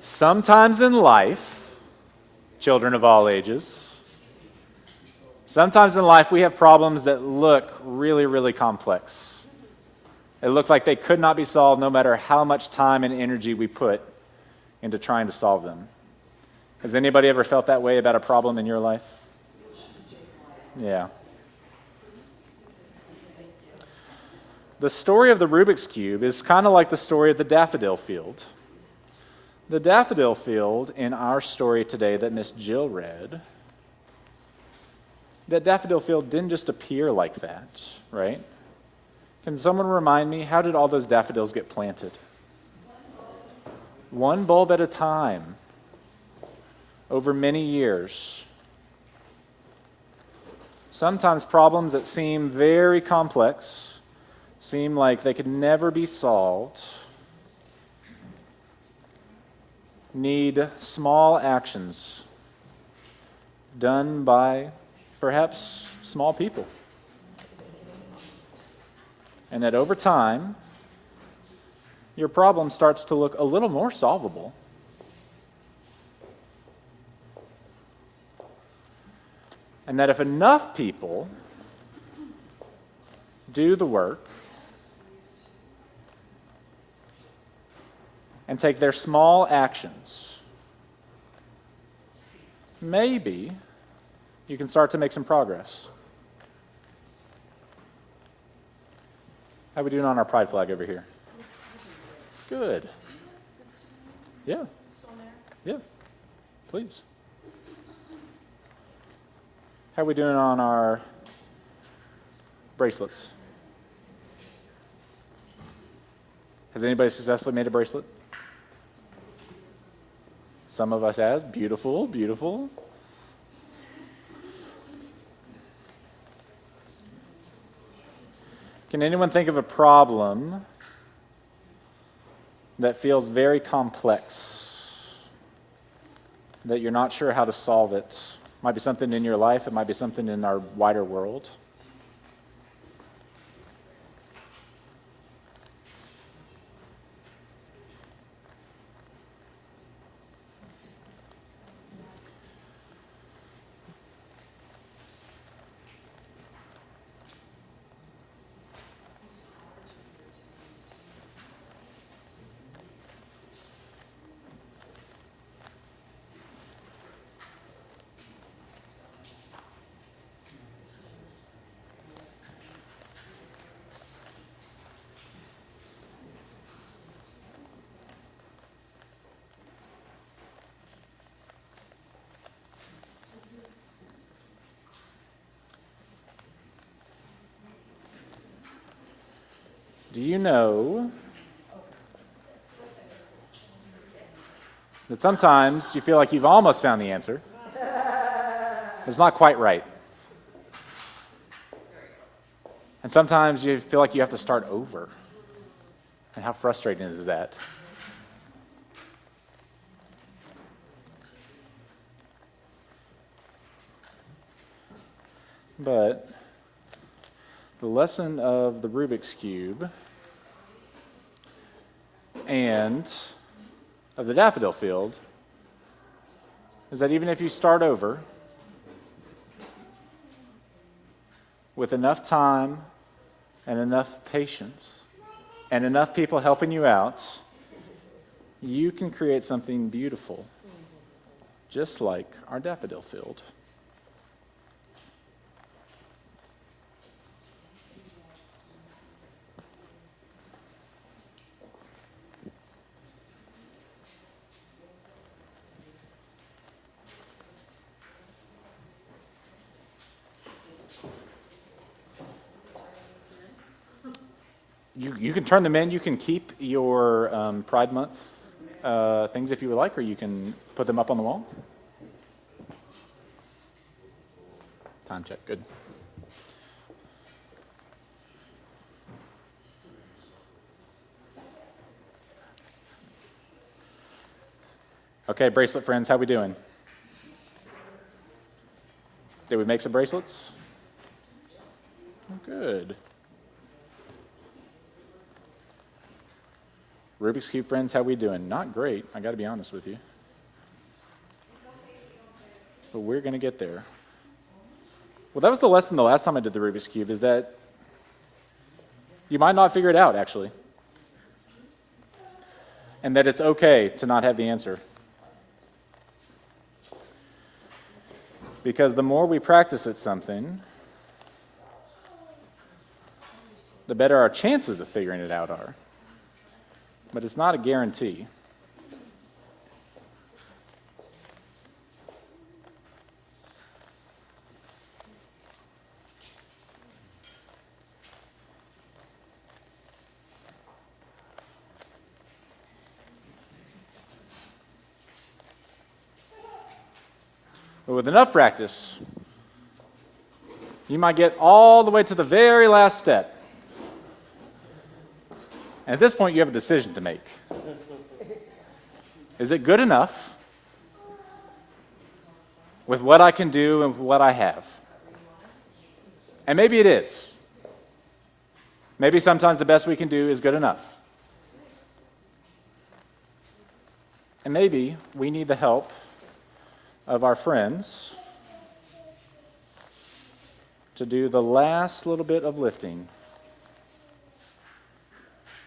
S4: Sometimes in life, children of all ages, sometimes in life we have problems that look really, really complex. They look like they could not be solved no matter how much time and energy we put into trying to solve them. Has anybody ever felt that way about a problem in your life? Yeah. The story of the Rubik's Cube is kind of like the story of the daffodil field. The daffodil field in our story today that Miss Jill read, that daffodil field didn't just appear like that, right? Can someone remind me, how did all those daffodils get planted? One bulb at a time, over many years. Sometimes problems that seem very complex, seem like they could never be solved, need small actions done by perhaps small people. And that over time, your problem starts to look a little more solvable. And that if enough people do the work and take their small actions, maybe you can start to make some progress. How are we doing on our pride flag over here? Good. Yeah. Yeah. Please. How are we doing on our bracelets? Has anybody successfully made a bracelet? Some of us has. Beautiful, beautiful. Can anyone think of a problem that feels very complex, that you're not sure how to solve it? Might be something in your life, it might be something in our wider world. Do you know that sometimes you feel like you've almost found the answer? It's not quite right. And sometimes you feel like you have to start over. And how frustrating is that? But the lesson of the Rubik's Cube and of the daffodil field is that even if you start over with enough time and enough patience and enough people helping you out, you can create something beautiful, just like our daffodil field. You can turn them in. You can keep your Pride Month things if you would like, or you can put them up on the wall. Time check, good. Okay, bracelet friends, how we doing? Did we make some bracelets? Good. Rubik's Cube friends, how we doing? Not great, I gotta be honest with you. But we're gonna get there. Well, that was the lesson the last time I did the Rubik's Cube, is that you might not figure it out, actually. And that it's okay to not have the answer. Because the more we practice at something, the better our chances of figuring it out are. But it's not a guarantee. But with enough practice, you might get all the way to the very last step. And at this point, you have a decision to make. Is it good enough with what I can do and what I have? And maybe it is. Maybe sometimes the best we can do is good enough. And maybe we need the help of our friends to do the last little bit of lifting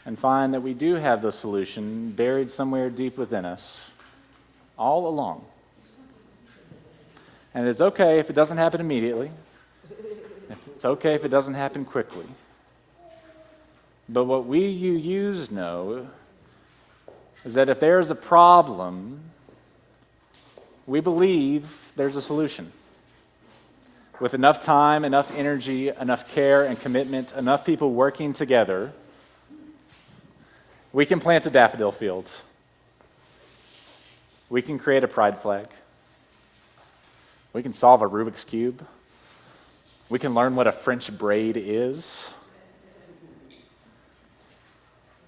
S4: and find that we do have the solution buried somewhere deep within us all along. And it's okay if it doesn't happen immediately. It's okay if it doesn't happen quickly. But what we use know is that if there's a problem, we believe there's a solution. With enough time, enough energy, enough care and commitment, enough people working together, we can plant a daffodil field. We can create a pride flag. We can solve a Rubik's Cube. We can learn what a French braid is.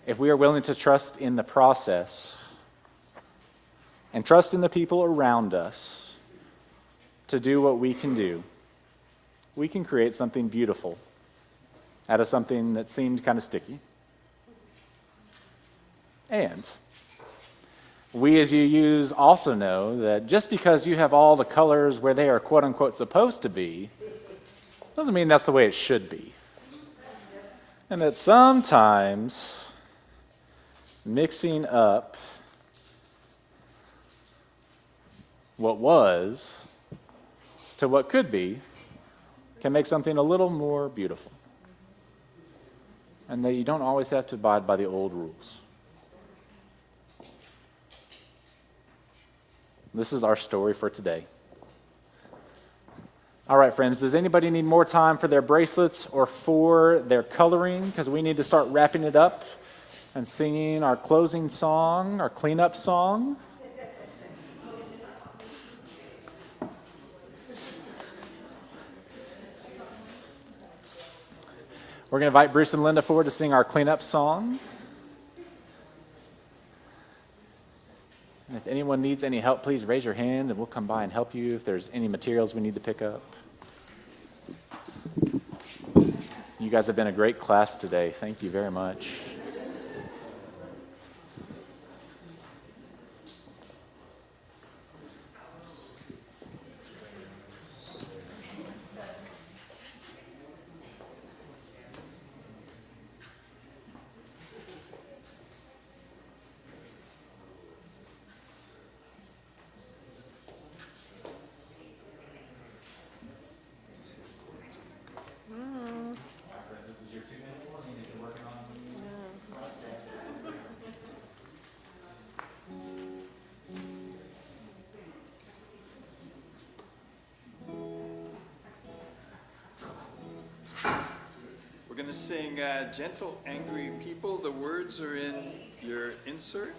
S4: If we are willing to trust in the process and trust in the people around us to do what we can do, we can create something beautiful out of something that seemed kind of sticky. And we as UUs also know that just because you have all the colors where they are quote unquote supposed to be, doesn't mean that's the way it should be. And that sometimes mixing up what was to what could be can make something a little more beautiful. And that you don't always have to abide by the old rules. This is our story for today. All right, friends, does anybody need more time for their bracelets or for their coloring? Because we need to start wrapping it up and singing our closing song, our cleanup song. We're going to invite Bruce and Linda forward to sing our cleanup song. And if anyone needs any help, please raise your hand and we'll come by and help you if there's any materials we need to pick up. You guys have been a great class today. Thank you very much.
S3: We're going to sing Gentle Angry People. The words are in your insert.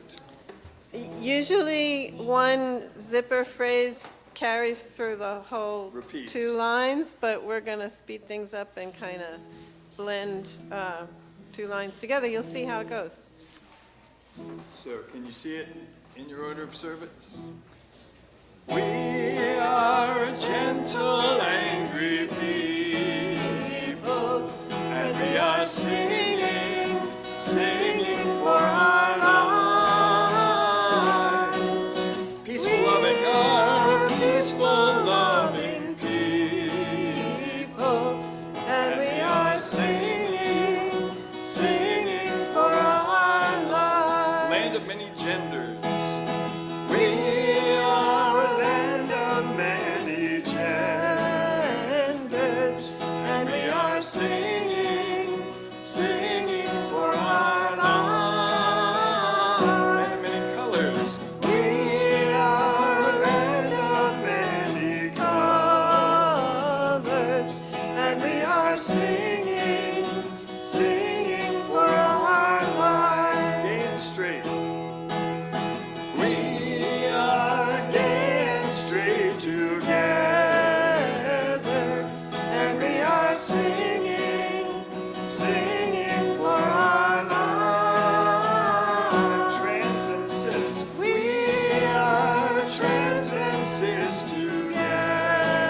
S11: Usually one zipper phrase carries through the whole
S3: Repeats.
S11: 2 lines, but we're going to speed things up and kind of blend 2 lines together. You'll see how it goes.
S3: So can you see it in your order of service? We are a gentle, angry people, and we are singing, singing for our lives. Peaceful, loving, our peaceful, loving people, and we are singing, singing for our lives. Land of many genders. We are a land of many genders, and we are singing, singing for our lives. Land of many colors. We are a land of many colors, and we are singing, singing for our lives. Gay and straight. We are gay and straight together, and we are singing, singing for our lives. Trans and cis. We are trans and cis together,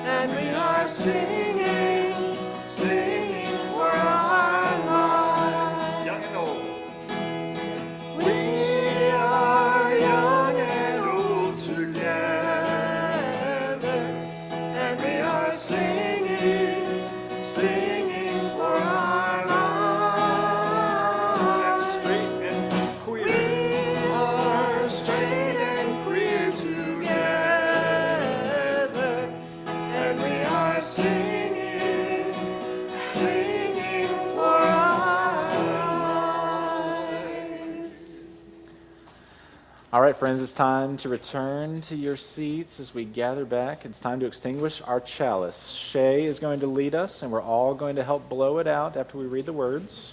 S3: and we are singing, singing for our lives. Young and old. We are young and old together, and we are singing, singing for our lives. Straight and queer. We are straight and queer together, and we are singing, singing for our lives.
S4: All right, friends, it's time to return to your seats as we gather back. It's time to extinguish our chalice. Shay is going to lead us, and we're all going to help blow it out after we read the words.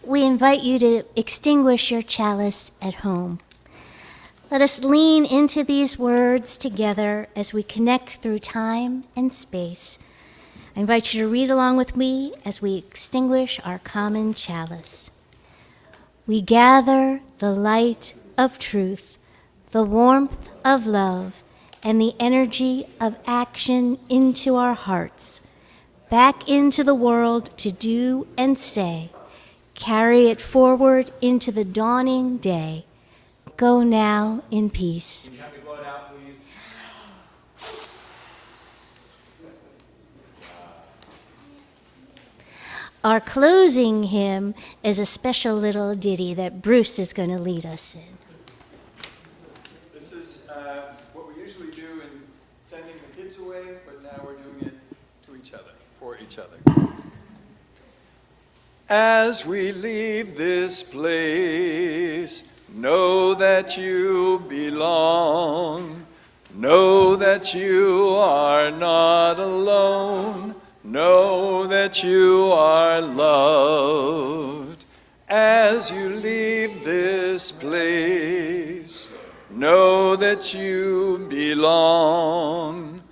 S1: We invite you to extinguish your chalice at home. Let us lean into these words together as we connect through time and space. I invite you to read along with me as we extinguish our common chalice. We gather the light of truth, the warmth of love, and the energy of action into our hearts, back into the world to do and say. Carry it forward into the dawning day. Go now in peace.
S4: Can you help me blow it out, please?
S1: Our closing hymn is a special little ditty that Bruce is going to lead us in.
S3: This is what we usually do in sending the kids away, but now we're doing it to each other, for each other. As we leave this place, know that you belong. Know that you are not alone. Know that you are loved. As you leave this place, know that you belong.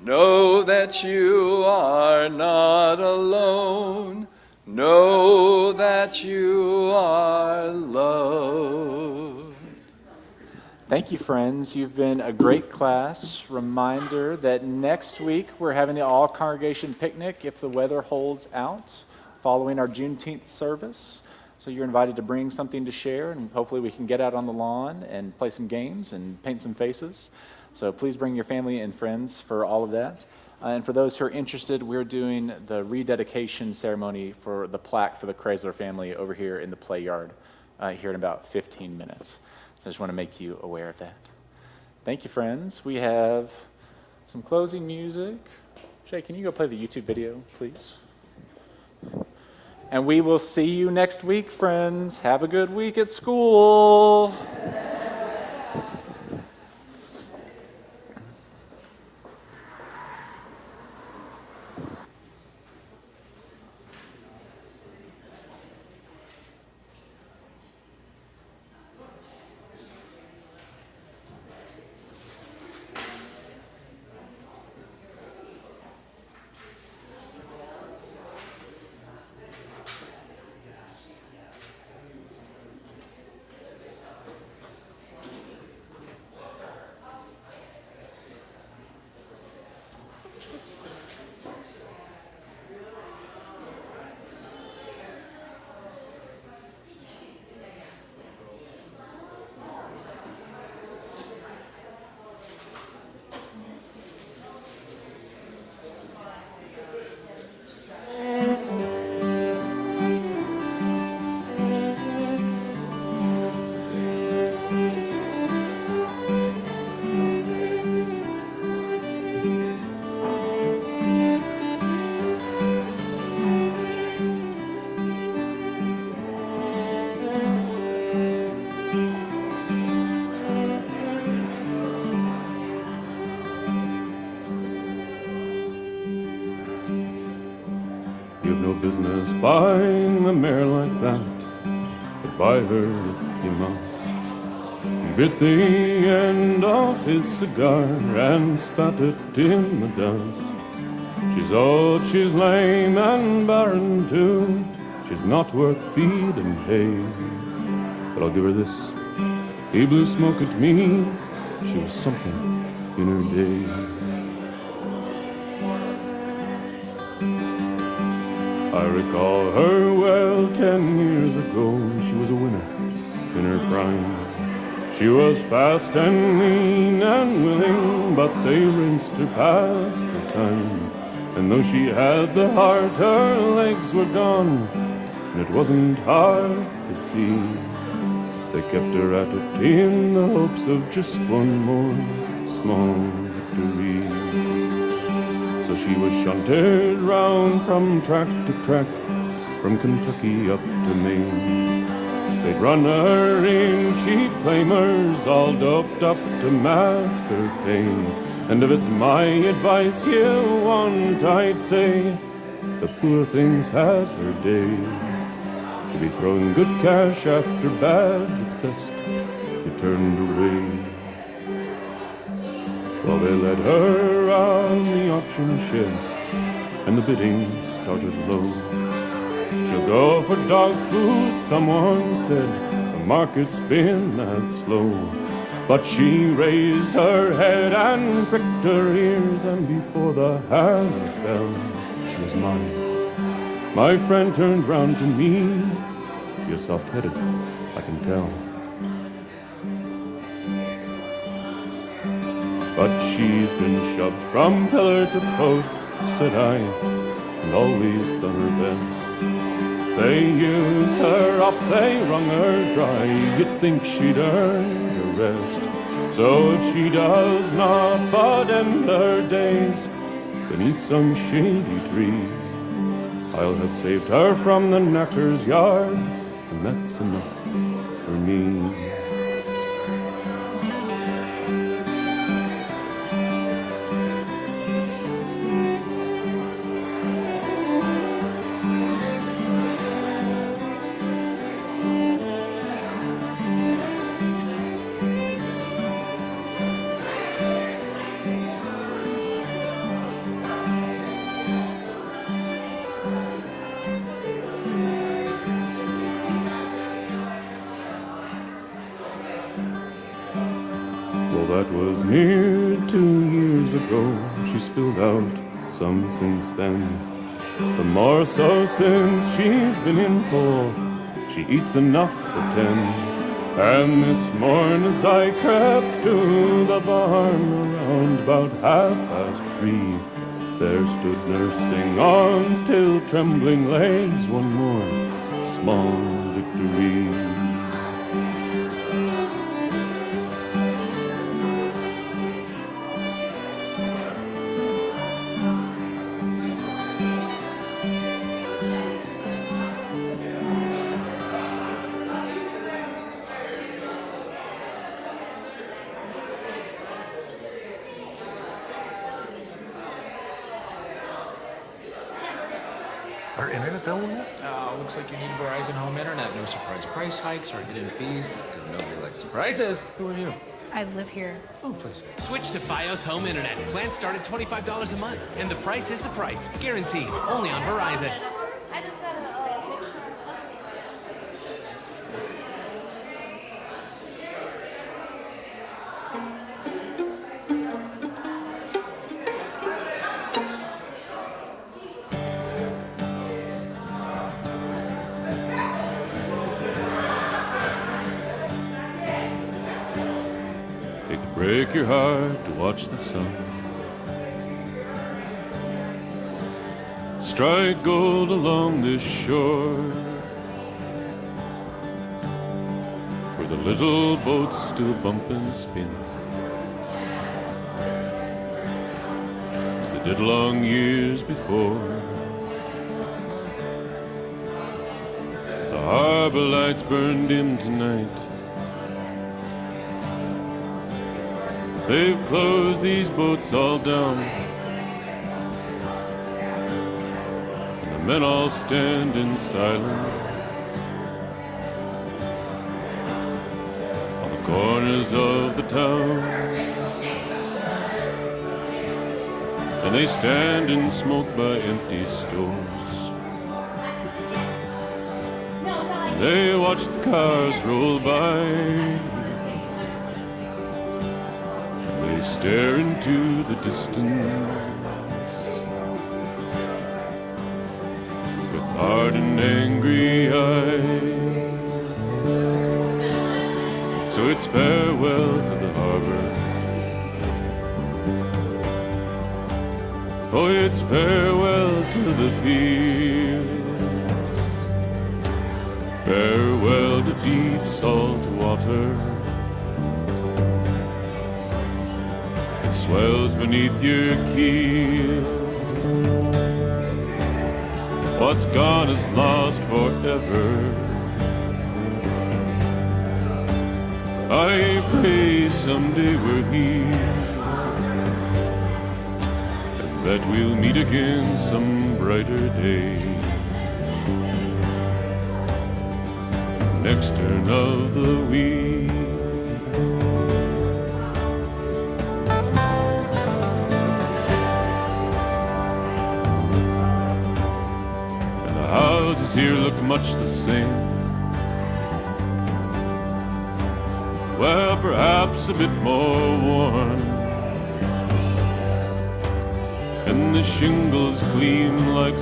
S3: Know that you are not alone. Know that you are loved.
S4: Thank you, friends. You've been a great class. Reminder that next week we're having the all-congregation picnic if the weather holds out, following our Juneteenth service. So you're invited to bring something to share, and hopefully we can get out on the lawn and play some games and paint some faces. So please bring your family and friends for all of that. And for those who are interested, we're doing the rededication ceremony for the plaque for the Chrysler family over here in the play yard here in about 15 minutes. So I just want to make you aware of that. Thank you, friends. We have some closing music. Shay, can you go play the YouTube video, please? And we will see you next week, friends. Have a good week at school.
S13: You've no business buying a mare like that, but buy her if you must. He bit the end off his cigar and spat it in the dust. She's old, she's lame and barren too. She's not worth feed and hay. But I'll give her this. He blew smoke at me. She was something in her day. I recall her well 10 years ago. She was a winner in her prime. She was fast and lean and willing, but they raced her past her time. And though she had the heart, her legs were gone, and it wasn't hard to see. They kept her at it in the hopes of just one more small victory. So she was shunted round from track to track, from Kentucky up to Maine. They'd run her in cheap claimers, all doped up to mask her pain. And if it's my advice you want, I'd say the poor thing's had her day. To be throwing good cash after bad, it's best you turned away. Well, they led her around the auction shed, and the bidding started low. She'll go for dog food, someone said, the market's been that slow. But she raised her head and pricked her ears, and before the hammer fell, she was mine. My friend turned round to me. You're soft-headed, I can tell. But she's been shoved from pillar to post, said I, and always done her best. They used her up, they wrung her dry, you'd think she'd earned her rest. So if she does not but end her days beneath some shady tree, I'll have saved her from the knacker's yard, and that's enough for me. That was near 2 years ago. She's filled out some since then, but more so since she's been in full. She eats enough for 10. And this morn as I crept to the barn around about 3:30, there stood nursing on still trembling legs one more small victory.
S2: Our internet bill went up?
S14: Looks like you need Verizon Home Internet. No surprise price hikes or hidden fees, because nobody likes surprises. Who are you?
S5: I live here.
S14: Oh, please.
S15: Switch to Fios Home Internet. Plans start at $25 a month, and the price is the price. Guaranteed. Only on Verizon.
S16: I just got a picture.
S13: It could break your heart to watch the sun strike gold along this shore, where the little boats still bump and spin as they did long years before. The harbor lights burned dim tonight. They've closed these boats all down, and the men all stand in silence on the corners of the town, and they stand and smoke by empty stores. They watch the cars roll by, and they stare into the distance with hard and angry eyes. So it's farewell to the harbor. Oh, it's farewell to the fields. Farewell to deep salt water. It swells beneath your keel. What's gone is lost forever. I pray someday we're here, and that we'll meet again some brighter day. Next turn of the wheel. And the houses here look much the same. Well, perhaps a bit more worn, and the shingles gleam like